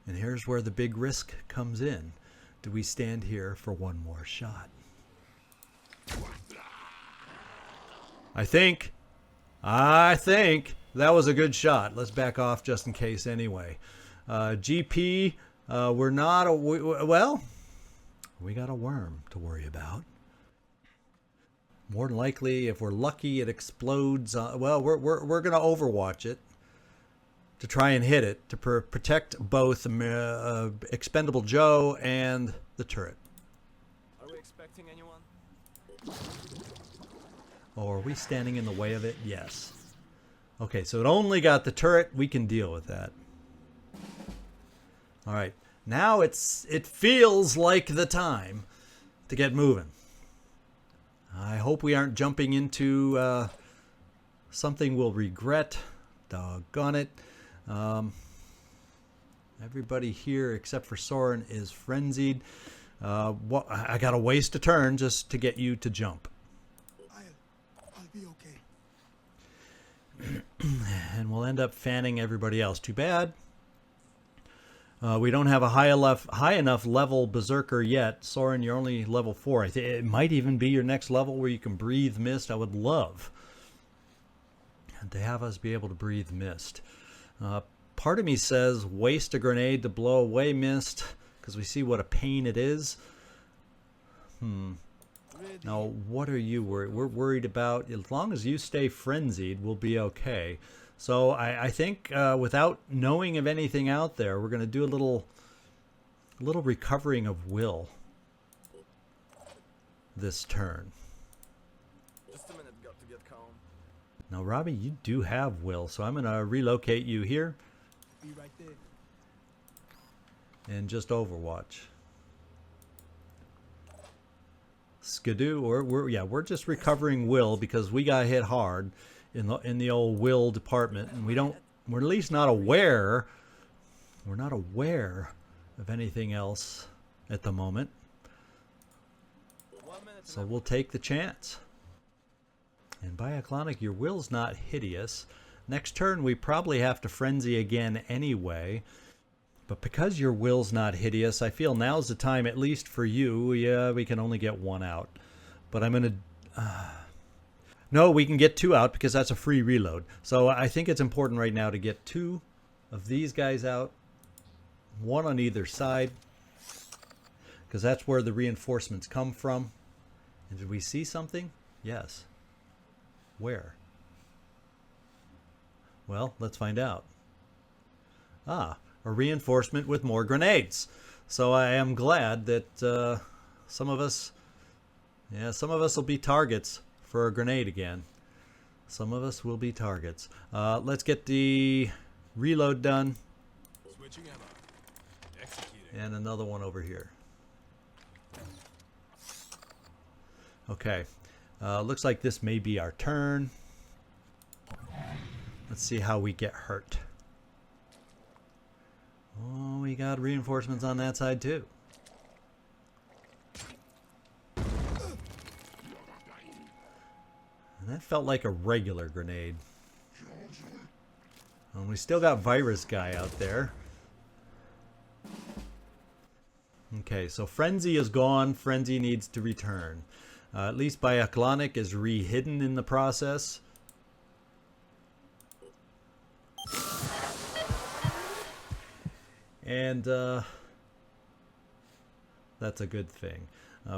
Speaker 1: And here's where the big risk comes in. Do we stand here for 1 more shot? I think that was a good shot. Let's back off just in case anyway. GP, we're not a... Well, we got a worm to worry about. More than likely, if we're lucky, it explodes. Well, we're going to overwatch it to try and hit it to protect both Expendable Joe and the turret.
Speaker 3: Are we expecting anyone?
Speaker 1: Or are we standing in the way of it? Yes. Okay, so it only got the turret. We can deal with that. All right. Now it feels like the time to get moving. I hope we aren't jumping into something we'll regret. Doggone it. Everybody here except for Soren is frenzied. I got to waste a turn just to get you to jump.
Speaker 4: I'll be okay.
Speaker 1: And we'll end up fanning everybody else. Too bad. We don't have a high enough level berserker yet. Soren, you're only level 4. I think it might even be your next level where you can breathe mist. I would love to have us be able to breathe mist. Part of me says waste a grenade to blow away mist because we see what a pain it is. Now, what are you worried? We're worried about, as long as you stay frenzied, we'll be okay. So I think without knowing of anything out there, we're going to do a little recovering of will. this turn.
Speaker 3: Just a minute, got to get calm.
Speaker 1: Now, Robbie, you do have will, so I'm going to relocate you here
Speaker 4: Be right there.
Speaker 1: and just overwatch. Skidoo, or we're just recovering will because we got hit hard in the old will department, and we're at least not aware. We're not aware of anything else at the moment.
Speaker 3: 1 minute.
Speaker 1: So we'll take the chance. And Bioclonic, your will's not hideous. Next turn we probably have to frenzy again anyway. But because your will's not hideous, I feel now's the time, at least for you. Yeah, we can only get one out. But I'm going to... no, we can get two out because that's a free reload. So I think it's important right now to get two of these guys out. One on either side. Because that's where the reinforcements come from. And did we see something? Yes. Where? Well, let's find out. Ah, a reinforcement with more grenades. So I am glad that some of us will be targets for a grenade again. Some of us will be targets. Let's get the reload done.
Speaker 3: Switching ammo. Executing.
Speaker 1: And another one over here. Okay. Looks like this may be our turn. Let's see how we get hurt. Oh, we got reinforcements on that side too. And that felt like a regular grenade. And we still got Virus Guy out there. Okay, so Frenzy is gone. Frenzy needs to return. At least Bioclonic is re-hidden in the process. And that's a good thing.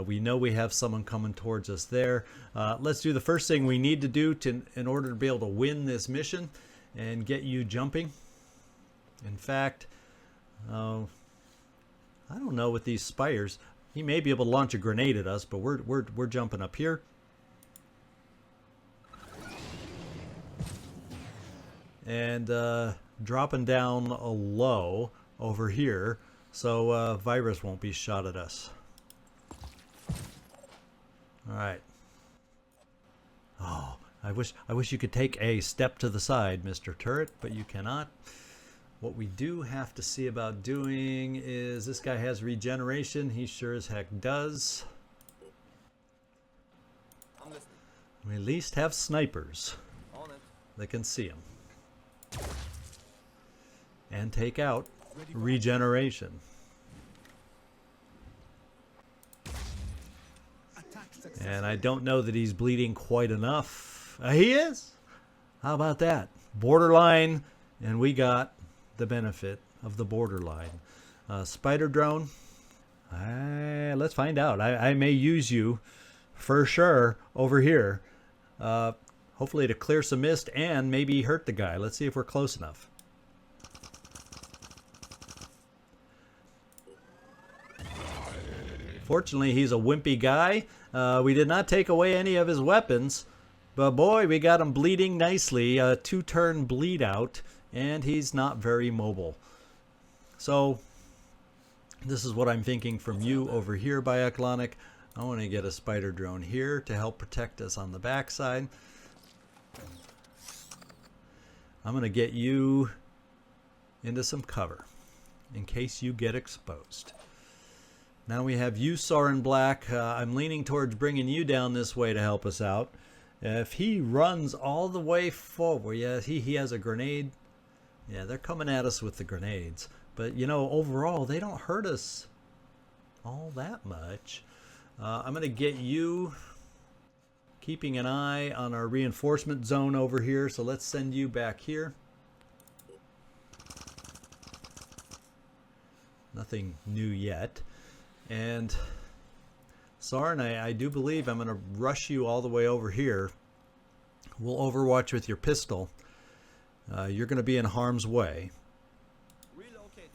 Speaker 1: We know we have someone coming towards us there. Let's do the first thing we need to do in order to be able to win this mission and get you jumping. In fact, I don't know with these spires. He may be able to launch a grenade at us, but we're jumping up here. And dropping down low over here, so virus won't be shot at us. All right. Oh, I wish you could take a step to the side, Mr. Turret, but you cannot. What we do have to see about doing is this guy has regeneration. He sure as heck does.
Speaker 3: I'm listening.
Speaker 1: We at least have snipers
Speaker 3: On it.
Speaker 1: that can see him and take out regeneration. And I don't know that he's bleeding quite enough. He is. How about that? Borderline, and we got the benefit of the borderline. Spider drone. Let's find out. I may use you for sure over here. Hopefully to clear some mist and maybe hurt the guy. Let's see if we're close enough. Fortunately, he's a wimpy guy. We did not take away any of his weapons, but boy, we got him bleeding nicely. A 2-turn bleed out, and he's not very mobile. So this is what I'm thinking from you over here, Bioclonic. I want to get a spider drone here to help protect us on the backside. I'm going to get you into some cover in case you get exposed. Now we have you, Siren Black. I'm leaning towards bringing you down this way to help us out. If he runs all the way forward, yeah, he has a grenade. Yeah, they're coming at us with the grenades. But, you know, overall, they don't hurt us all that much. I'm going to get you keeping an eye on our reinforcement zone over here. So let's send you back here. Nothing new yet. And Siren, I do believe I'm going to rush you all the way over here. We'll overwatch with your pistol. You're going to be in harm's way.
Speaker 3: Relocate.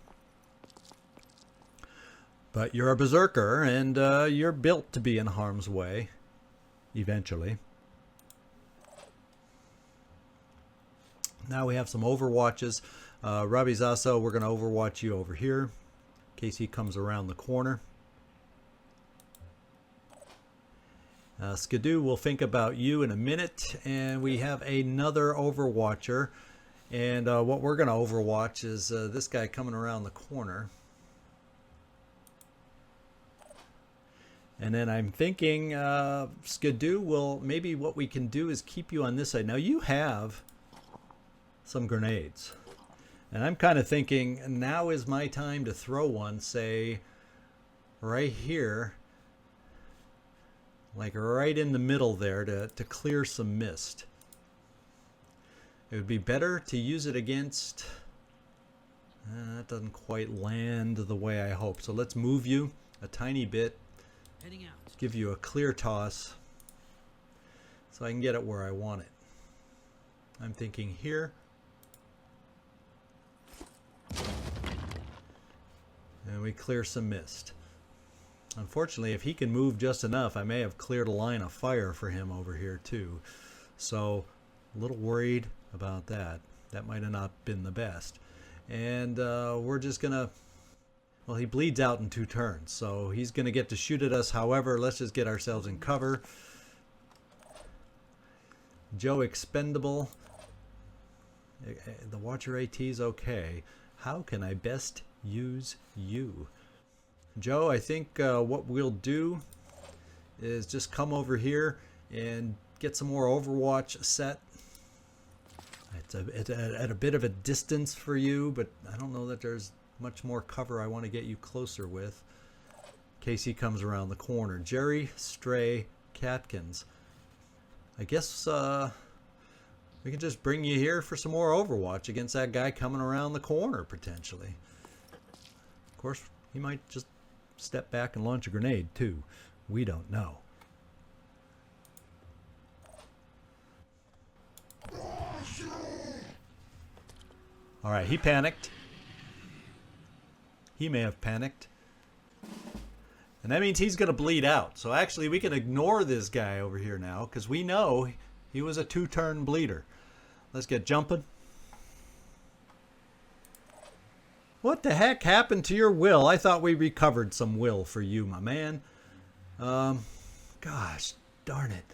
Speaker 1: But you're a berserker, and you're built to be in harm's way, eventually. Now we have some overwatches. Rabizaso, we're going to overwatch you over here, in case he comes around the corner. Skidoo will think about you in a minute, and we have another overwatcher. And what we're going to overwatch is this guy coming around the corner. And then I'm thinking Skidoo will, maybe what we can do is keep you on this side. Now you have some grenades. And I'm kind of thinking now is my time to throw one, say, right here. Like right in the middle there to clear some mist. It would be better to use it against... that doesn't quite land the way I hope. So let's move you a tiny bit.
Speaker 5: Heading out.
Speaker 1: Give you a clear toss so I can get it where I want it. I'm thinking here. And we clear some mist. Unfortunately, if he can move just enough, I may have cleared a line of fire for him over here too. So a little worried about that. That might have not been the best. And we're just going to... Well, he bleeds out in 2 turns, so he's going to get to shoot at us. However, let's just get ourselves in cover. Joe expendable. The Watcher AT's okay. How can I best use you? Joe, I think what we'll do is just come over here and get some more Overwatch set. It's at a bit of a distance for you, but I don't know that there's much more cover I want to get you closer with in case he comes around the corner. Jerry, Stray, Catkins. I guess we can just bring you here for some more Overwatch against that guy coming around the corner, potentially. Of course, he might just step back and launch a grenade, too. We don't know. Alright, he panicked. He may have panicked. And that means he's going to bleed out. So actually we can ignore this guy over here now because we know he was a 2-turn bleeder. Let's get jumping. What the heck happened to your will? I thought we recovered some will for you, my man. Gosh, darn it.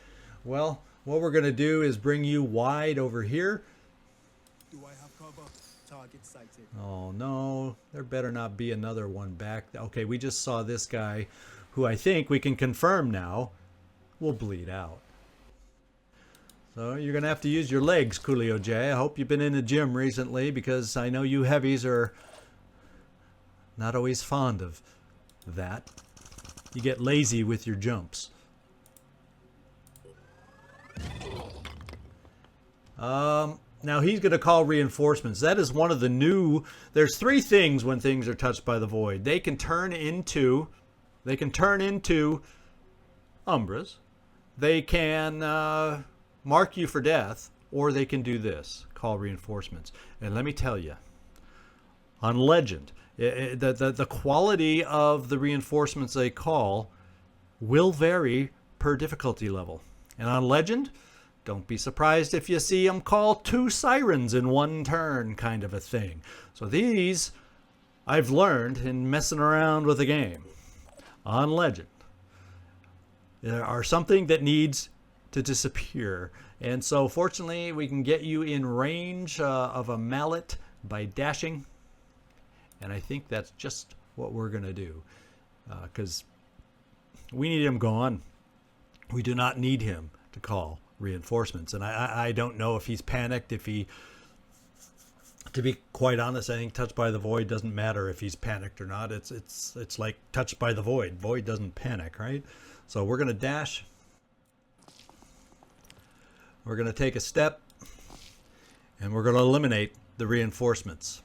Speaker 1: Well, what we're going to do is bring you wide over here.
Speaker 4: Do I have cover? Target sighted.
Speaker 1: Oh no, there better not be another one back. Okay, we just saw this guy who I think we can confirm now will bleed out. So you're going to have to use your legs, Coolio J. I hope you've been in the gym recently because I know you heavies are not always fond of that. You get lazy with your jumps. Now he's going to call reinforcements. That is one of the new... There's 3 things when things are touched by the void. They can turn into Umbras. They can mark you for death, or they can do this, call reinforcements. And let me tell you, on Legend, the quality of the reinforcements they call will vary per difficulty level. And on Legend, don't be surprised if you see them call 2 sirens in 1 turn, kind of a thing. So these, I've learned in messing around with the game. On Legend, there are something that needs to disappear. And so fortunately, we can get you in range of a mallet by dashing. And I think that's just what we're going to do. Because we need him gone. We do not need him to call reinforcements. And I don't know if he's panicked, if he... To be quite honest, I think Touched by the Void doesn't matter if he's panicked or not. It's like Touched by the Void. Void doesn't panic, right? So we're going to dash. We're going to take a step. And we're going to eliminate the reinforcements.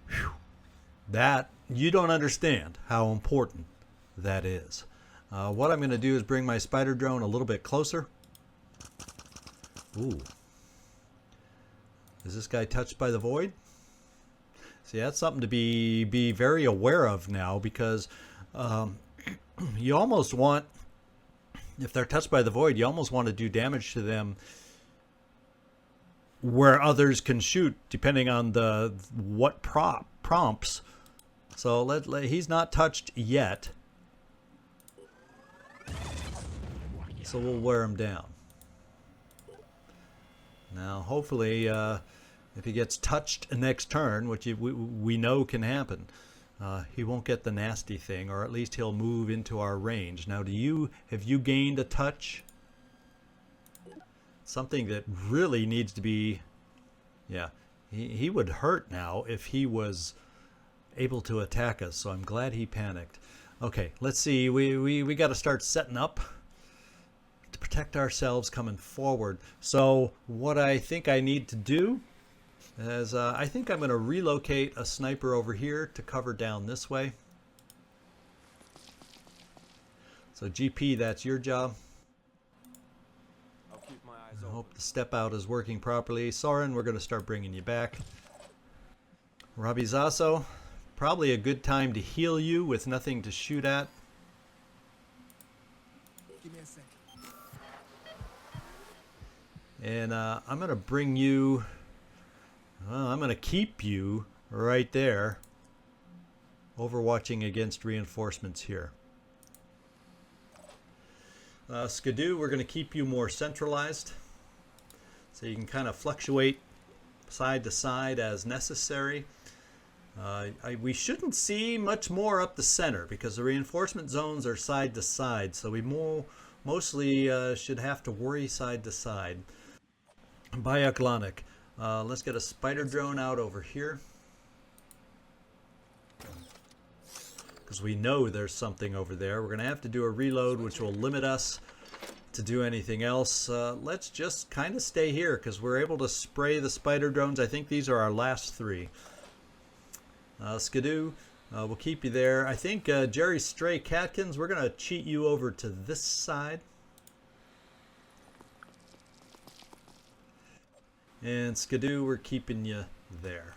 Speaker 1: Whew. That, you don't understand how important that is. What I'm going to do is bring my spider drone a little bit closer. Ooh. Is this guy touched by the void? See, that's something to be very aware of now, because you almost want, if they're touched by the void, you almost want to do damage to them where others can shoot, depending on what prompts. So he's not touched yet, so we'll wear him down. Now, hopefully, if he gets touched next turn, which we know can happen, he won't get the nasty thing, or at least he'll move into our range. Now, have you gained a touch? Something that really needs to be, yeah, he would hurt now if he was able to attack us, so I'm glad he panicked. Okay, let's see, we got to start setting up to protect ourselves coming forward. So what I think I need to do is I think I'm going to relocate a sniper over here to cover down this way. So GP, that's your job.
Speaker 3: I'll keep my eyes
Speaker 1: I
Speaker 3: open.
Speaker 1: hope the step out is working properly. Siren, we're going to start bringing you back. Rabizaso, probably a good time to heal you with nothing to shoot at.
Speaker 4: Give me a second.
Speaker 1: And I'm going to bring you, well, I'm going to keep you right there, overwatching against reinforcements here. Skidoo, we're going to keep you more centralized, so you can kind of fluctuate side to side as necessary. We shouldn't see much more up the center, because the reinforcement zones are side to side, so we mostly should have to worry side to side. Bioglonic. Let's get a spider drone out over here, because we know there's something over there. We're going to have to do a reload, which will limit us to do anything else. Let's just kind of stay here, because we're able to spray the spider drones. I think these are our last three. Skidoo, we'll keep you there. I think Jerry Stray Catkins, we're going to cheat you over to this side. And Skidoo, we're keeping you there.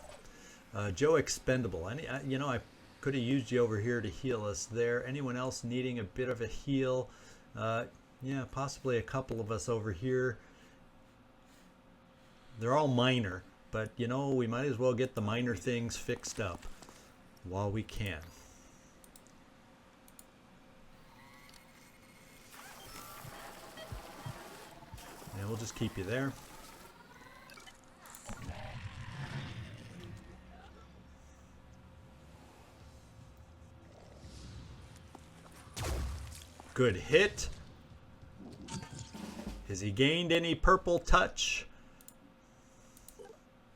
Speaker 1: Joe Expendable, I could have used you over here to heal us there. Anyone else needing a bit of a heal? Yeah, possibly a couple of us over here. They're all minor, but we might as well get the minor things fixed up while we can. And we'll just keep you there. Good hit. Has he gained any purple touch?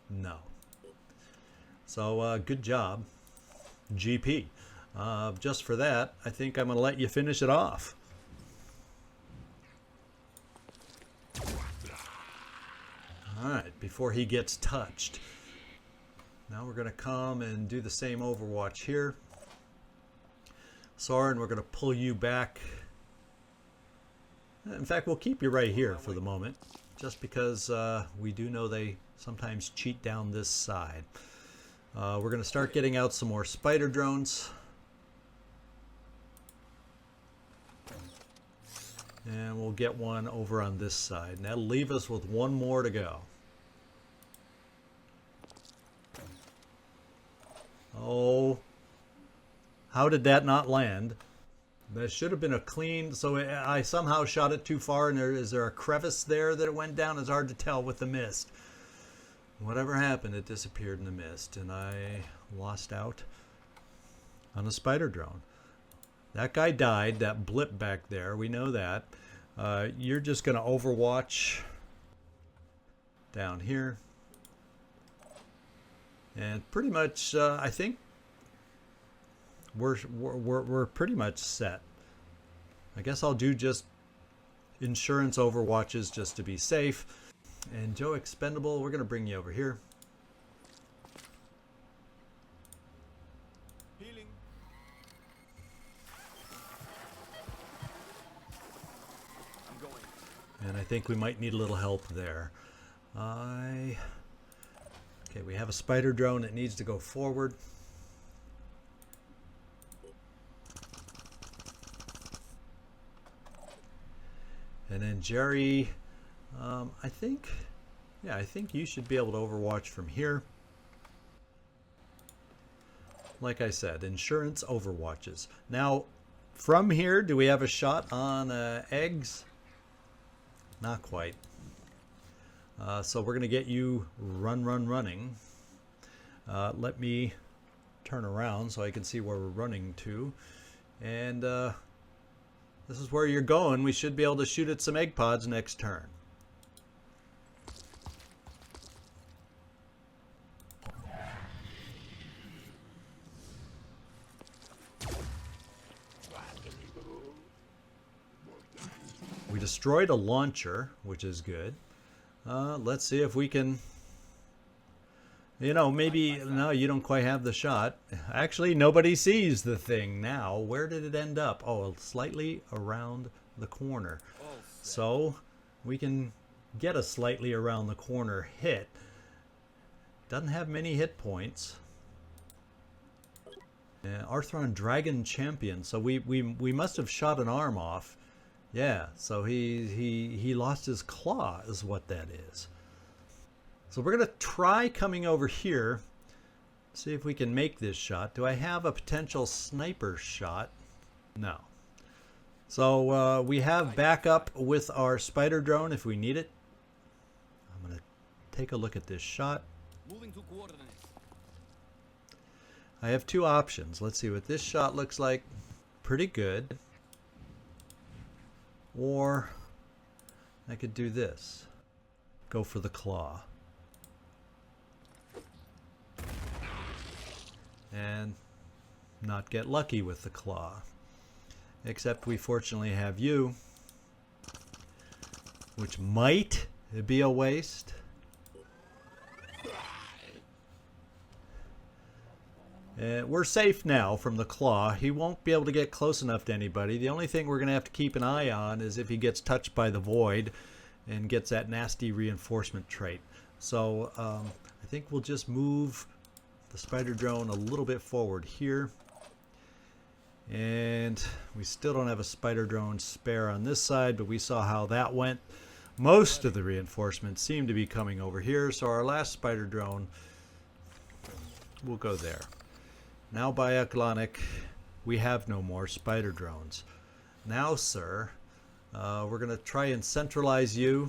Speaker 1: No. So good job, GP. Just for that, I think I'm going to let you finish it off. Alright, before he gets touched. Now we're going to come and do the same Overwatch here. Siren, we're going to pull you back. In fact, we'll keep you right here for the moment, just because we do know they sometimes cheat down this side. We're going to start getting out some more spider drones. And we'll get one over on this side. And that'll leave us with one more to go. Oh, how did that not land? That should have been a clean, so I somehow shot it too far, and is there a crevice there that it went down? It's hard to tell with the mist. Whatever happened, it disappeared in the mist, and I lost out on a spider drone. That guy died, that blip back there, we know that. You're just going to overwatch down here. And pretty much, I think we're pretty much set. I guess I'll do just insurance overwatches just to be safe. And Joe Expendable, we're going to bring you over here.
Speaker 3: Healing. I'm going.
Speaker 1: And I think we might need a little help there. I Okay, we have a spider drone that needs to go forward. And then Jerry, I think you should be able to overwatch from here. Like I said, insurance overwatches. Now, from here, do we have a shot on eggs? Not quite. So we're going to get you running. Let me turn around so I can see where we're running to. And this is where you're going. We should be able to shoot at some egg pods next turn. We destroyed a launcher, which is good. Let's see if we can... You know, maybe... No, you don't quite have the shot. Actually, nobody sees the thing now. Where did it end up? Oh, slightly around the corner. So, we can get a slightly around the corner hit. Doesn't have many hit points. Arthron Dragon Champion. So we must have shot an arm off. Yeah, so he lost his claw is what that is. So we're going to try coming over here, see if we can make this shot. Do I have a potential sniper shot? No. So we have backup with our spider drone if we need it. I'm going to take a look at this shot.
Speaker 3: Moving to coordinates.
Speaker 1: I have two options. Let's see what this shot looks like. Pretty good. Or I could do this. Go for the claw. And not get lucky with the claw. Except we fortunately have you, which might be a waste. We're safe now from the claw. He won't be able to get close enough to anybody. The only thing we're going to have to keep an eye on is if he gets touched by the void and gets that nasty reinforcement trait. So I think we'll just move the spider drone a little bit forward here. And we still don't have a spider drone spare on this side, but we saw how that went. Most of the reinforcements seem to be coming over here, so our last spider drone will go there. Now, Bioclonic, we have no more spider drones. Now, sir, we're going to try and centralize you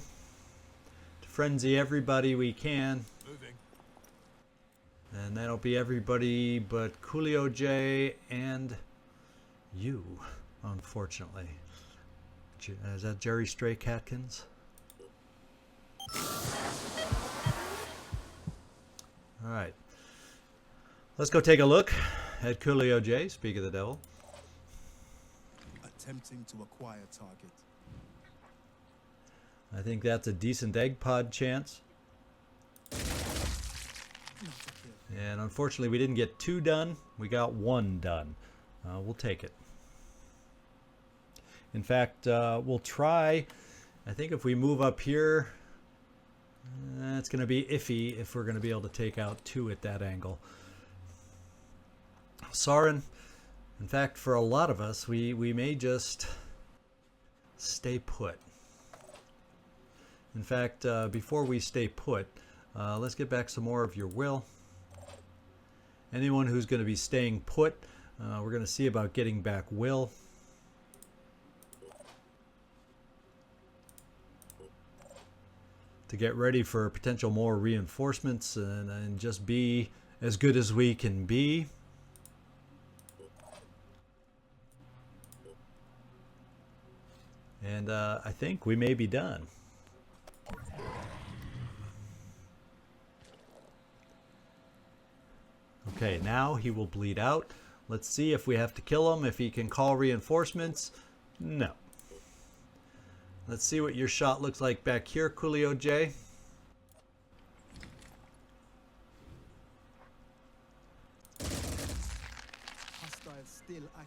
Speaker 1: to frenzy everybody we can.
Speaker 4: Moving.
Speaker 1: And that'll be everybody but Coolio J and you, unfortunately. Is that Jerry Stray Catkins? All right. Let's go take a look at Coolio J, speak of the devil.
Speaker 4: Attempting to acquire target.
Speaker 1: I think that's a decent egg pod chance. And unfortunately we didn't get 2 done. We got 1 done. We'll take it. In fact, we'll try. I think if we move up here, it's going to be iffy if we're going to be able to take out 2 at that angle. Siren, in fact, for a lot of us, we may just stay put. In fact, before we stay put, let's get back some more of your will. Anyone who's going to be staying put, we're going to see about getting back will. To get ready for potential more reinforcements and just be as good as we can be. And I think we may be done. Okay, now he will bleed out. Let's see if we have to kill him, if he can call reinforcements. No. Let's see what your shot looks like back here, Coolio J.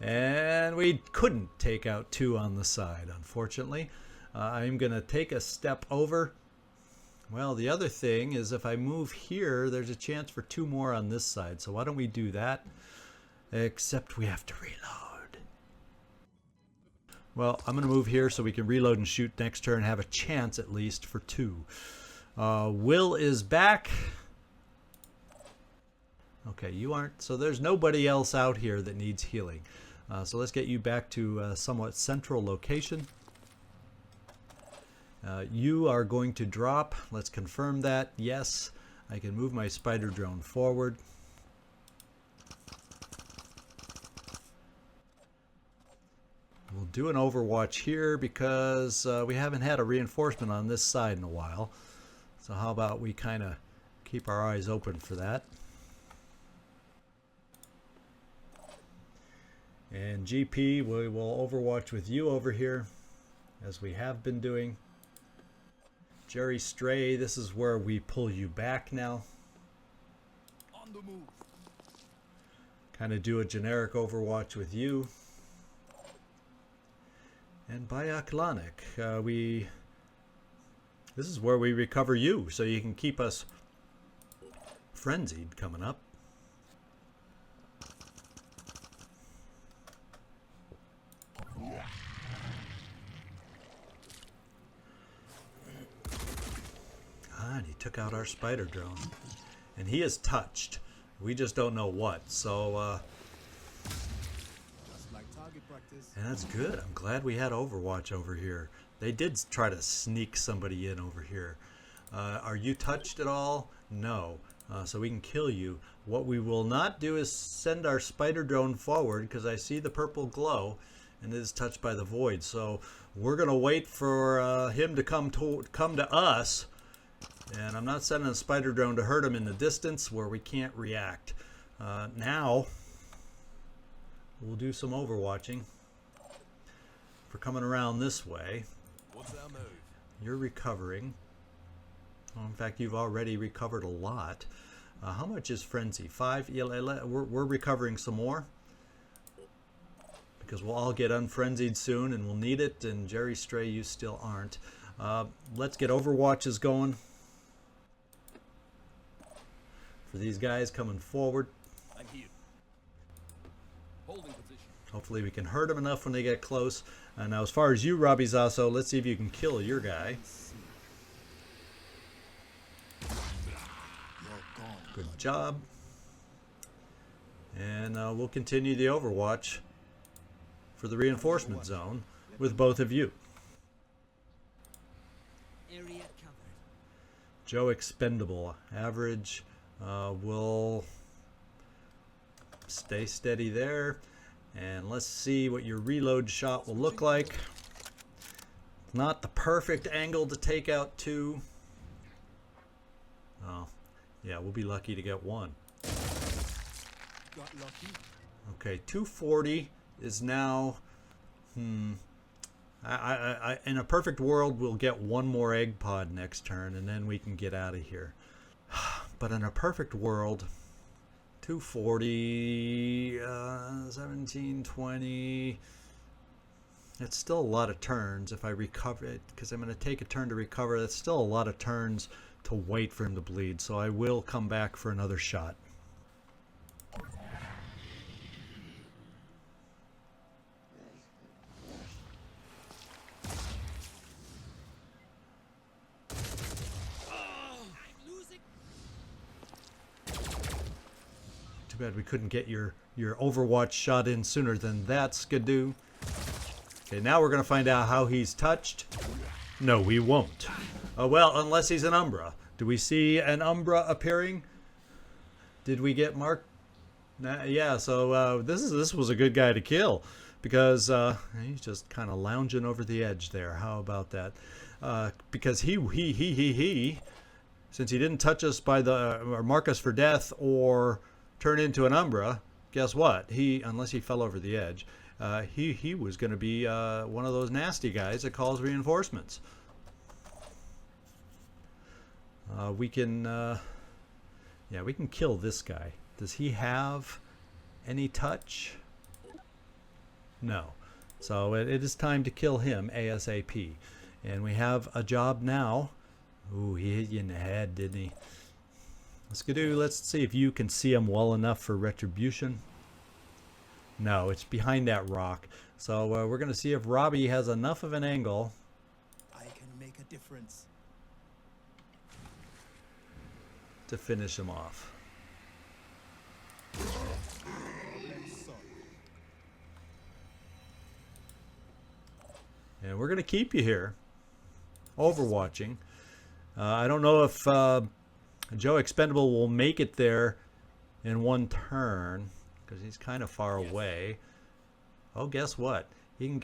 Speaker 1: And we couldn't take out 2 on the side, unfortunately. I'm going to take a step over Well, the other thing is if I move here, there's a chance for 2 more on this side. So why don't we do that? Except we have to reload. Well, I'm going to move here so we can reload and shoot next turn, have a chance at least for 2. Will is back. Okay, you aren't. So there's nobody else out here that needs healing. So let's get you back to a somewhat central location. You are going to drop. Let's confirm that. Yes, I can move my spider drone forward. We'll do an overwatch here because we haven't had a reinforcement on this side in a while. So how about we kind of keep our eyes open for that. And GP, we will overwatch with you over here, as we have been doing. Jerry Stray, this is where we pull you back now.
Speaker 4: On the move.
Speaker 1: Kind of do a generic overwatch with you. And Bioklonic, this is where we recover you, so you can keep us frenzied coming up. And he took out our spider drone. And he is touched. We just don't know what. So,
Speaker 4: Just like target practice.
Speaker 1: and that's good. I'm glad we had Overwatch over here. They did try to sneak somebody in over here. Are you touched at all? No. So we can kill you. What we will not do is send our spider drone forward because I see the purple glow and it is touched by the void. So we're going to wait for him to come to us. And I'm not sending a spider drone to hurt him in the distance where we can't react. Now, we'll do some overwatching. If we're coming around this way,
Speaker 3: What's our move?
Speaker 1: you're recovering. Well, in fact, you've already recovered a lot. How much is Frenzy? 5? Yeah, we're recovering some more. Because we'll all get unfrenzied soon and we'll need it. And Jerry Stray, you still aren't. Let's get overwatches going. For these guys coming forward.
Speaker 3: I'm here. Holding position.
Speaker 1: Hopefully we can hurt them enough when they get close. Now as far as you, Robbie Zasso, let's see if you can kill your guy.
Speaker 4: You're gone.
Speaker 1: Good job. And we'll continue the overwatch for the reinforcement zone with both of you.
Speaker 5: Area covered.
Speaker 1: Joe Expendable. Average will stay steady there. And let's see what your reload shot will look like. Not the perfect angle to take out 2. Oh, yeah, we'll be lucky to get 1.
Speaker 4: Got lucky.
Speaker 1: Okay, 240 is now. In a perfect world, we'll get 1 more egg pod next turn, and then we can get out of here. But in a perfect world, 240, 17, 20. It's still a lot of turns if I recover it, because I'm going to take a turn to recover. That's still a lot of turns to wait for him to bleed, so I will come back for another shot. Too bad we couldn't get your Overwatch shot in sooner than that, Skidoo. Okay, now we're going to find out how he's touched. No, we won't. Well, unless he's an Umbra. Do we see an Umbra appearing? Did we get Mark? Nah, yeah, so this was a good guy to kill because he's just kind of lounging over the edge there. How about that? Because he, since he didn't touch us by or mark us for death or turn into an Umbra, guess what? Unless he fell over the edge, he was going to be one of those nasty guys that calls reinforcements. We can kill this guy. Does he have any touch? No. So it is time to kill him ASAP. And we have a job now. Ooh, he hit you in the head, didn't he? Let's see if you can see him well enough for retribution. No, it's behind that rock. So we're going to see if Robbie has enough of an angle
Speaker 4: I can make a difference.
Speaker 1: to finish him off.
Speaker 4: Son.
Speaker 1: And we're going to keep you here, overwatching. I don't know if Joe Expendable will make it there in one turn, because he's kind of far away. Oh, guess what? He's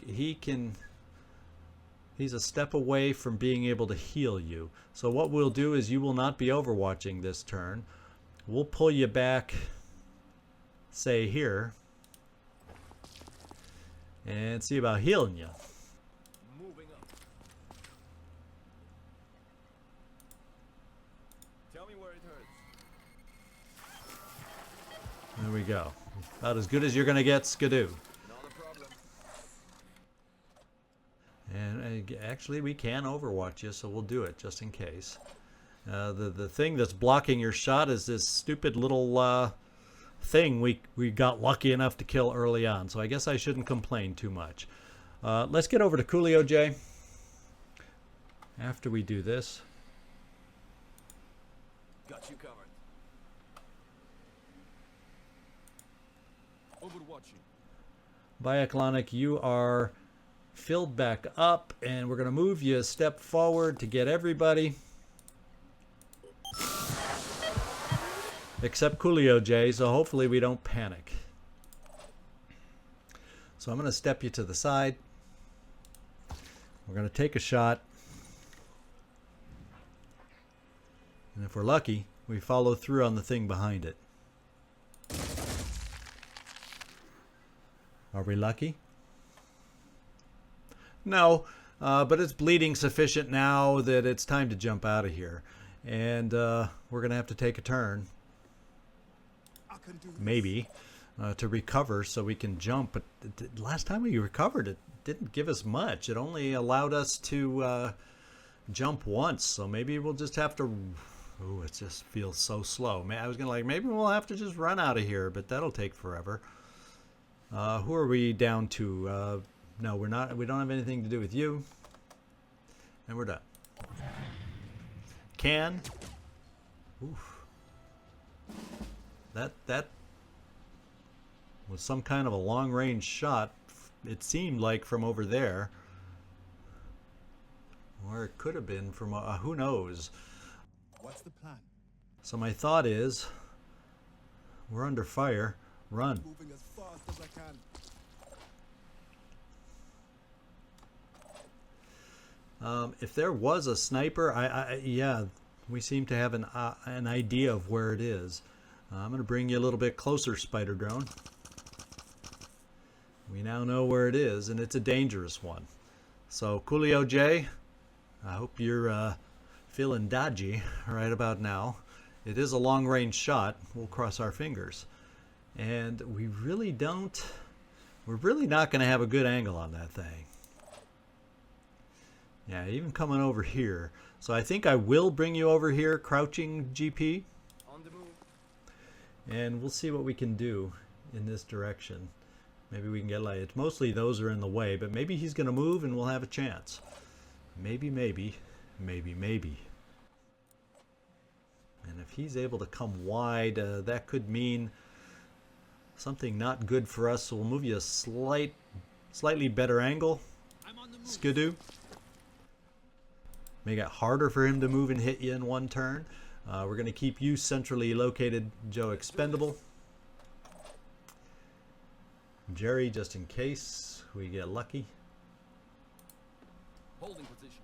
Speaker 1: a step away from being able to heal you. So what we'll do is you will not be overwatching this turn. We'll pull you back, say here, and see about healing you.
Speaker 3: Moving up. Tell me where it hurts.
Speaker 1: There we go. About as good as you're going to get, Skidoo.
Speaker 3: Not a problem.
Speaker 1: And actually, we can overwatch you, so we'll do it just in case. The thing that's blocking your shot is this stupid little thing we got lucky enough to kill early on. So I guess I shouldn't complain too much. Let's get over to Coolio J. After we do this.
Speaker 3: Got you covered. Overwatching.
Speaker 1: Bioclonic, you are filled back up, and we're going to move you a step forward to get everybody. Except Coolio J, so hopefully we don't panic. So I'm going to step you to the side. We're going to take a shot. And if we're lucky, we follow through on the thing behind it. Are we lucky? No, but it's bleeding sufficient now that it's time to jump out of here. And we're going to have to take a turn,
Speaker 4: I can do this.
Speaker 1: maybe, to recover so we can jump. But last time we recovered, it didn't give us much. It only allowed us to jump once. So maybe we'll just have to... Oh, it just feels so slow. I was going to maybe we'll have to just run out of here, but that'll take forever. Who are we down to? No, we're not. We don't have anything to do with you. And we're done. Can. Oof. That was some kind of a long-range shot. It seemed like from over there. Or it could have been from, who knows.
Speaker 4: What's the plan?
Speaker 1: So my thought is, we're under fire. Run.
Speaker 4: Moving as fast as I can.
Speaker 1: If there was a sniper, yeah, we seem to have an idea of where it is. I'm going to bring you a little bit closer, Spider Drone. We now know where it is, and it's a dangerous one. So, Coolio J, I hope you're feeling dodgy right about now. It is a long-range shot. We'll cross our fingers. And we're really not going to have a good angle on that thing. Yeah, even coming over here. So I think I will bring you over here, crouching GP.
Speaker 3: On the move.
Speaker 1: And we'll see what we can do in this direction. Maybe we can get it's mostly those are in the way, but maybe he's going to move and we'll have a chance. Maybe. And if he's able to come wide, that could mean something not good for us. So we'll move you a slightly better angle.
Speaker 3: I'm on the move.
Speaker 1: Skidoo. Make it harder for him to move and hit you in one turn. We're going to keep you centrally located, Joe Expendable. Jerry, just in case we get lucky.
Speaker 3: Holding position.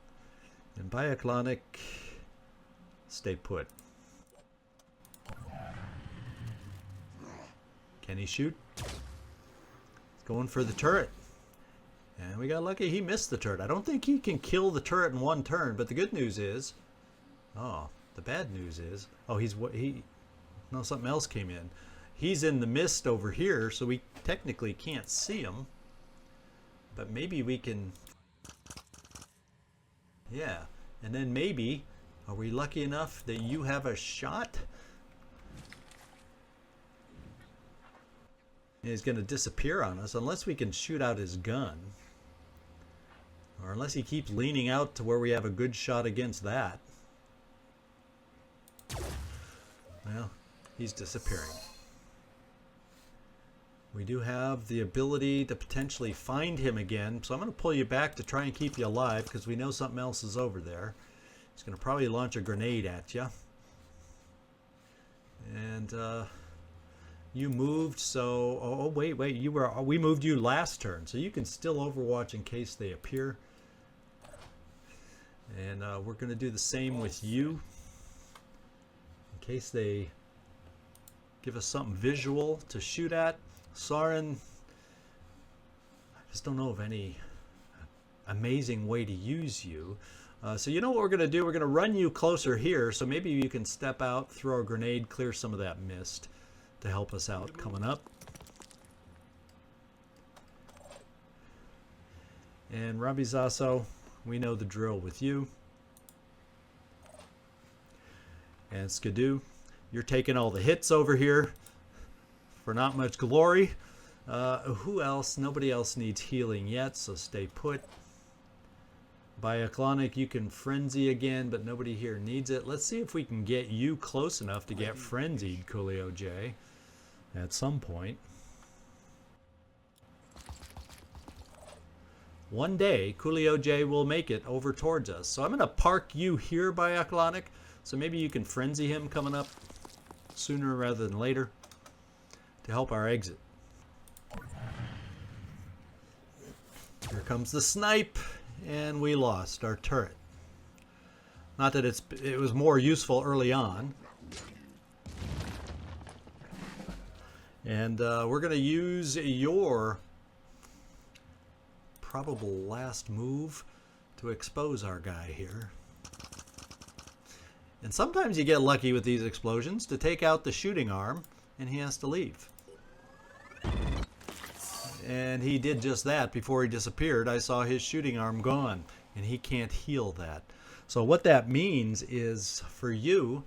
Speaker 1: And Bioclonic, stay put. Can he shoot? He's going for the turret. And we got lucky he missed the turret. I don't think he can kill the turret in one turn, but the good news is... Oh, the bad news is... Oh, no, something else came in. He's in the mist over here, so we technically can't see him. But maybe we can... Yeah, and then maybe... Are we lucky enough that you have a shot? He's going to disappear on us unless we can shoot out his gun. Or unless he keeps leaning out to where we have a good shot against that. Well, he's disappearing. We do have the ability to potentially find him again, so I'm going to pull you back to try and keep you alive because we know something else is over there. He's going to probably launch a grenade at you. And you moved, so oh wait, we moved you last turn, so you can still overwatch in case they appear. And we're going to do the same with you in case they give us something visual to shoot at. Siren, I just don't know of any amazing way to use you. So you know what we're going to do? We're going to run you closer here, so maybe you can step out, throw a grenade, clear some of that mist to help us out coming up. And Rabizaso, we know the drill with you. And Skidoo, you're taking all the hits over here for not much glory. Who else? Nobody else needs healing yet, so stay put. Bioclonic, you can frenzy again, but nobody here needs it. Let's see if we can get you close enough to get frenzied, Coolio J, at some point. One day, Coolio J will make it over towards us. So I'm going to park you here, Bioclonic, so maybe you can frenzy him coming up sooner rather than later to help our exit. Here comes the snipe, and we lost our turret. Not that it was more useful early on. And we're going to use your probable last move to expose our guy here. And sometimes you get lucky with these explosions to take out the shooting arm, and he has to leave. And he did just that before he disappeared. I saw his shooting arm gone, and he can't heal that. So what that means is, for you,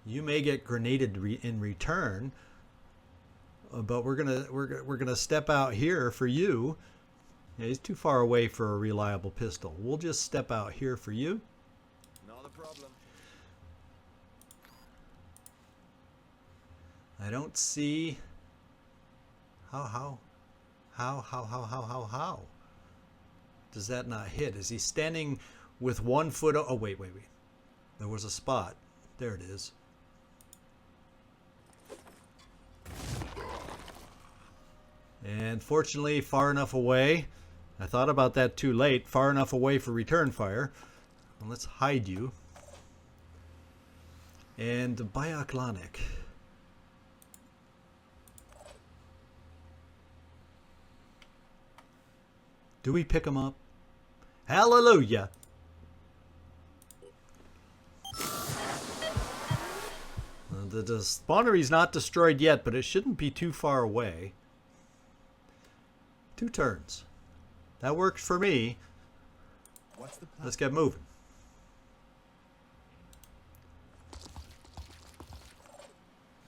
Speaker 1: you may get grenaded in return, but we're gonna step out here for you. Yeah, he's too far away for a reliable pistol. We'll just step out here for you.
Speaker 3: Not a problem.
Speaker 1: I don't see how does that not hit? Is he standing with 1 foot? Oh, wait. There was a spot. There it is. And fortunately, far enough away. I thought about that too late. Far enough away for return fire. Well, let's hide you. And Bioclonic. Do we pick him up? Hallelujah! The spawnery's not destroyed yet, but it shouldn't be too far away. 2 turns. That works for me.
Speaker 4: What's the plan?
Speaker 1: Let's get moving.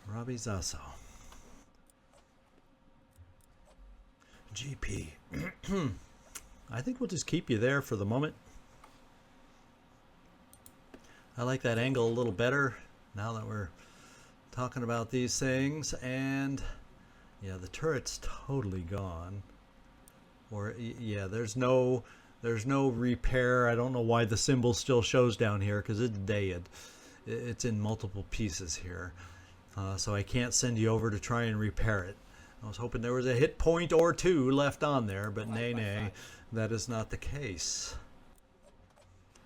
Speaker 1: Robbie Zasso. GP. I think we'll just keep you there for the moment. I like that angle a little better now that we're talking about these things. And yeah, the turret's totally gone. Or yeah, there's no repair. I don't know why the symbol still shows down here because it's dead. It's in multiple pieces here. So I can't send you over to try and repair it. I was hoping there was a hit point or 2 left on there, but nay, that is not the case.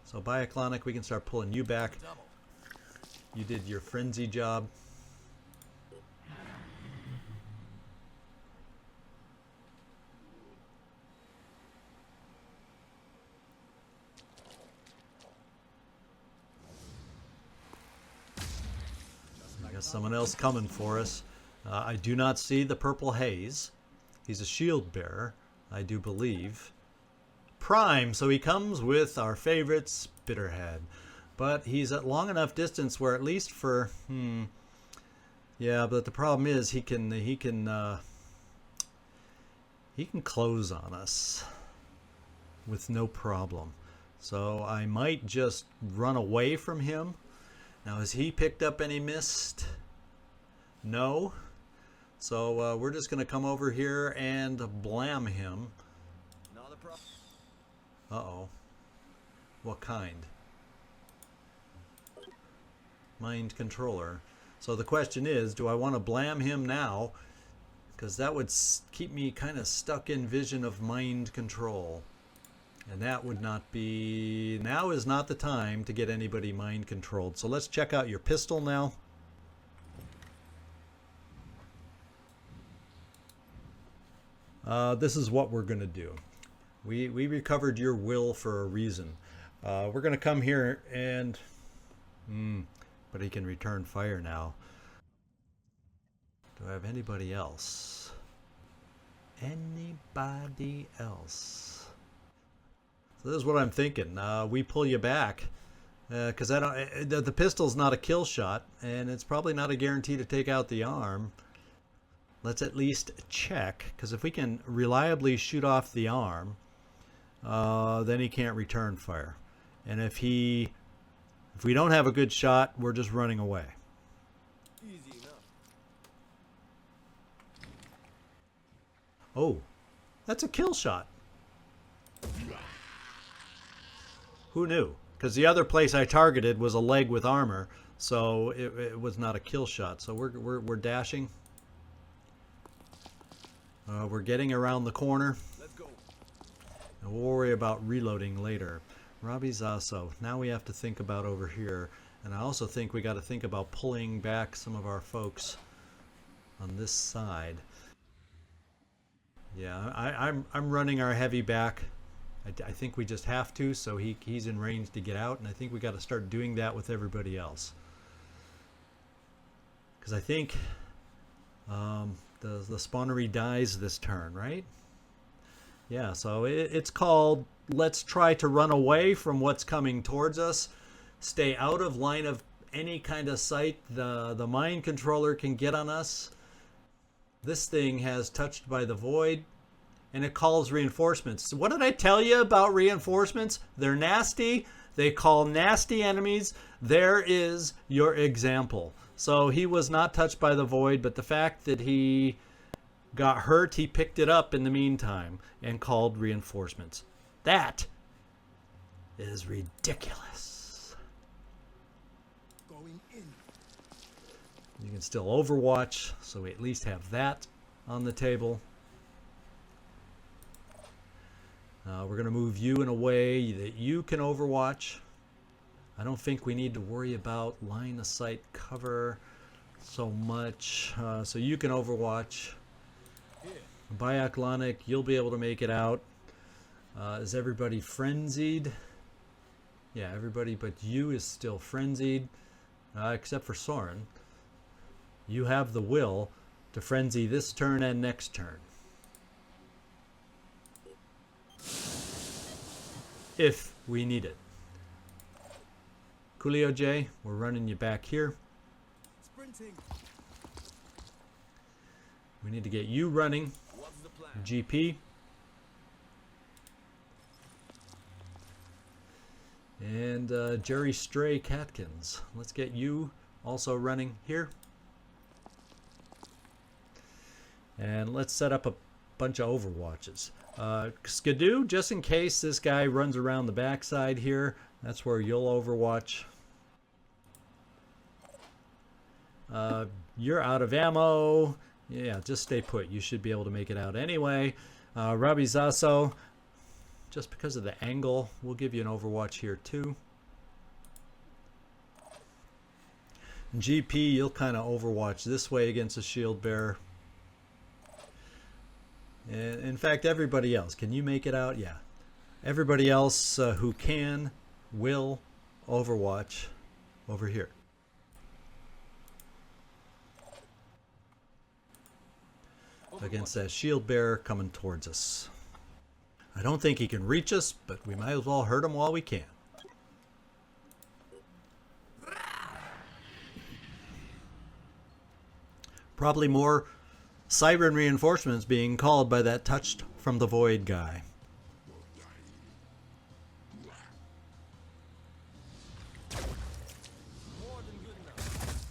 Speaker 1: So Bioclonic, we can start pulling you back. You did your frenzy job. I got someone else coming for us. I do not see the purple haze. He's a shield bearer, I do believe. Prime, so he comes with our favorite Spitterhead. But he's at long enough distance where at least for yeah, but the problem is he can close on us with no problem. So I might just run away from him. Now, has he picked up any mist? No. So we're just going to come over here and blam him.
Speaker 3: Not a problem.
Speaker 1: Uh-oh. What kind? Mind controller. So the question is, do I want to blam him now? Because that would keep me kind of stuck in vision of mind control. And that would not be... Now is not the time to get anybody mind controlled. So let's check out your pistol now. This is what we're going to do. We recovered your will for a reason. We're going to come here and... but he can return fire now. Do I have anybody else? Anybody else? So this is what I'm thinking. We pull you back. Because the pistol's not a kill shot. And it's probably not a guarantee to take out the arm. Let's at least check. Because if we can reliably shoot off the arm, then he can't return fire. And if we don't have a good shot, we're just running away.
Speaker 3: Easy enough.
Speaker 1: Oh, that's a kill shot. Who knew? Because the other place I targeted was a leg with armor, so it was not a kill shot. So we're dashing. We're getting around the corner.
Speaker 3: Let's go.
Speaker 1: And we'll worry about reloading later. Robbie Zaso. Now we have to think about over here. And I also think we got to think about pulling back some of our folks on this side. Yeah, I'm running our heavy back. I think we just have to, so he's in range to get out, and I think we got to start doing that with everybody else. Because I think the spawnery dies this turn, right? Yeah, so it's called let's try to run away from what's coming towards us. Stay out of line of any kind of sight the mind controller can get on us. This thing has touched by the void, and it calls reinforcements. So what did I tell you about reinforcements? They're nasty. They call nasty enemies. There is your example. So he was not touched by the void, but the fact that he got hurt, he picked it up in the meantime and called reinforcements. That is ridiculous.
Speaker 4: Going in.
Speaker 1: You can still overwatch, so we at least have that on the table. We're going to move you in a way that you can overwatch. I don't think we need to worry about line of sight cover so much. So you can overwatch. Biatlonic, you'll be able to make it out. Is everybody frenzied? Yeah, everybody but you is still frenzied, except for Siren. You have the will to frenzy this turn and next turn. If we need it. Coolio J, we're running you back here.
Speaker 4: Sprinting.
Speaker 1: We need to get you running.
Speaker 3: What's the plan?
Speaker 1: GP. And Jerry Stray Catkins. Let's get you also running here. And let's set up a bunch of overwatches. Skidoo, just in case this guy runs around the backside here, that's where you'll overwatch. You're out of ammo. Yeah, just stay put. You should be able to make it out anyway. Robbie Zaso, just because of the angle, we'll give you an overwatch here too. GP, you'll kind of overwatch this way against a shield bearer. And in fact, everybody else, can you make it out? Yeah. Everybody else who can, will overwatch over here. Against that shield bearer coming towards us. I don't think he can reach us, but we might as well hurt him while we can. Probably more Siren reinforcements being called by that touched from the void guy.
Speaker 3: More than good enough.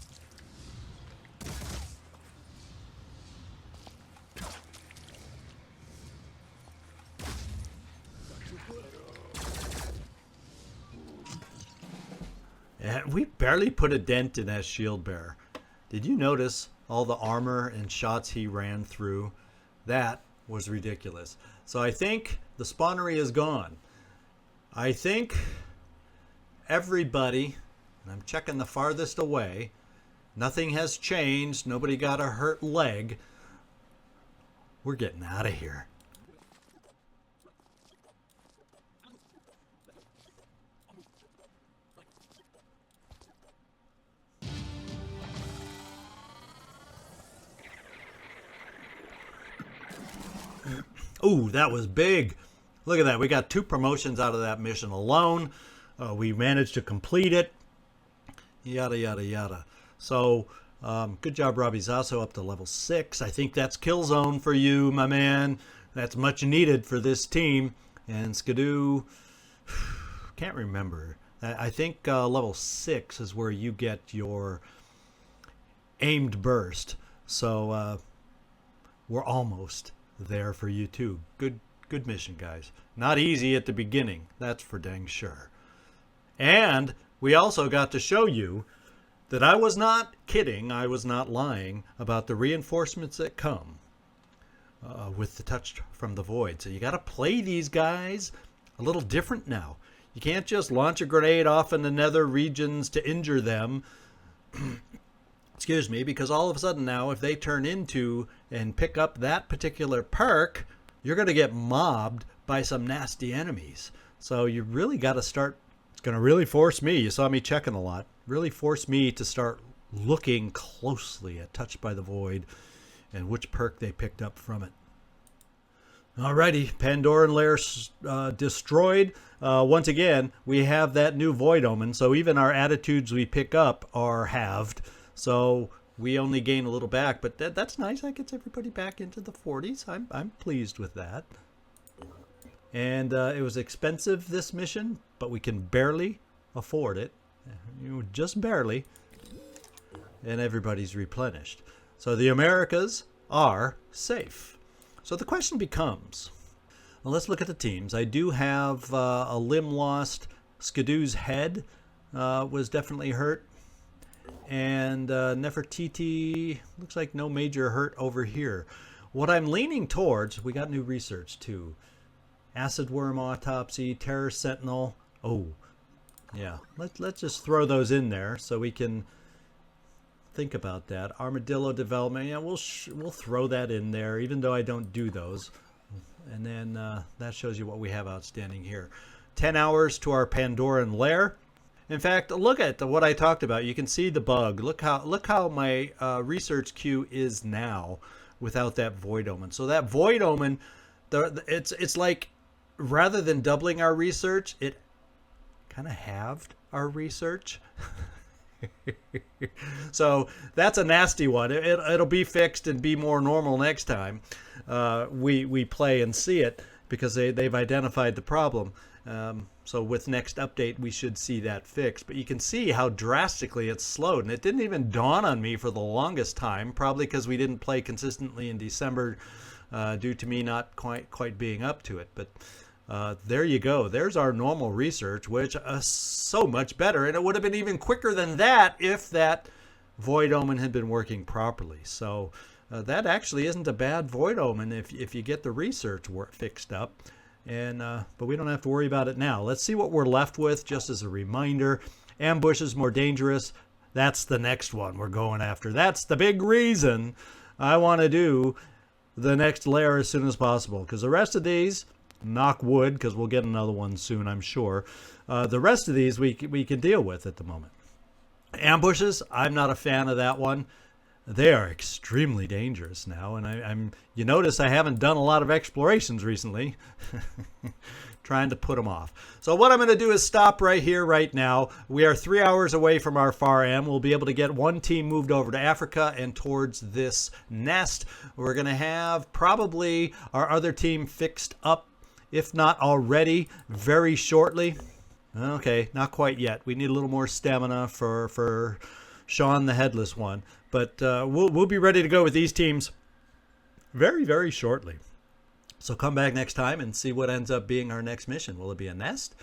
Speaker 1: Yeah, we barely put a dent in that shield bearer. Did you notice all the armor and shots he ran through? That was ridiculous. So I think the spawnery is gone. I think everybody, and I'm checking the farthest away, nothing has changed. Nobody got a hurt leg. We're getting out of here. Ooh, that was big. Look at that. We got 2 promotions out of that mission alone. We managed to complete it. Yada, yada, yada. So, good job, Robbie Zasso, up to level 6. I think that's kill zone for you, my man. That's much needed for this team. And Skidoo, can't remember. I think level 6 is where you get your aimed burst. So, we're almost there for you too. Good mission, guys. Not easy at the beginning, that's for dang sure. And we also got to show you that I was not kidding, I was not lying about the reinforcements that come with the touch from the void. So you got to play these guys a little different now. You can't just launch a grenade off in the nether regions to injure them. Excuse me, because all of a sudden now, if they turn into and pick up that particular perk, you're going to get mobbed by some nasty enemies. So you really got to start, it's going to really force me, you saw me checking a lot, really force me to start looking closely at Touched by the Void and which perk they picked up from it. Alrighty, Pandoran Lair destroyed. Once again, we have that new Void Omen, so even our attitudes we pick up are halved. So we only gain a little back, but that's nice. That gets everybody back into the 40s. I'm pleased with that. And it was expensive, this mission, but we can barely afford it. Just barely. And everybody's replenished. So the Americas are safe. So the question becomes, well, let's look at the teams. I do have a limb lost. Skidoo's head was definitely hurt. And Nefertiti, looks like no major hurt over here. What I'm leaning towards, we got new research too. Acid worm autopsy, terror sentinel. Oh, yeah. Let's just throw those in there so we can think about that. Armadillo development. Yeah, we'll throw that in there, even though I don't do those. And then that shows you what we have outstanding here. 10 hours to our Pandoran lair. In fact, look at what I talked about. You can see the bug. Look how my research queue is now without that Void Omen. So that Void Omen, it's like rather than doubling our research, it kind of halved our research. So that's a nasty one. It'll be fixed and be more normal next time we play and see it, because they've identified the problem. So with next update, we should see that fixed. But you can see how drastically it's slowed. And it didn't even dawn on me for the longest time, probably because we didn't play consistently in December due to me not quite being up to it. But there you go. There's our normal research, which is so much better. And it would have been even quicker than that if that Void Omen had been working properly. So that actually isn't a bad Void Omen if you get the research fixed up. And but we don't have to worry about it now. Let's see what we're left with, just as a reminder. Ambush is more dangerous. That's the next one we're going after. That's the big reason I want to do the next layer as soon as possible, because the rest of these, knock wood, because we'll get another one soon, I'm sure. The rest of these we can deal with at the moment. Ambushes, I'm not a fan of that one. They are extremely dangerous now, and you notice I haven't done a lot of explorations recently. trying to put them off. So what I'm going to do is stop right here, right now. We are 3 hours away from our far end. We'll be able to get one team moved over to Africa and towards this nest. We're going to have probably our other team fixed up, if not already, very shortly. Okay, not quite yet. We need a little more stamina for Sean the Headless One. But we'll be ready to go with these teams very, very shortly. So come back next time and see what ends up being our next mission. Will it be a nest?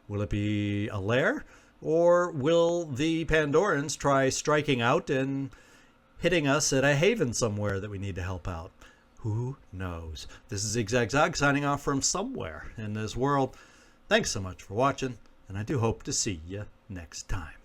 Speaker 1: Will it be a lair? Or will the Pandorans try striking out and hitting us at a haven somewhere that we need to help out? Who knows? This is ZigZagZog signing off from somewhere in this world. Thanks so much for watching, and I do hope to see you next time.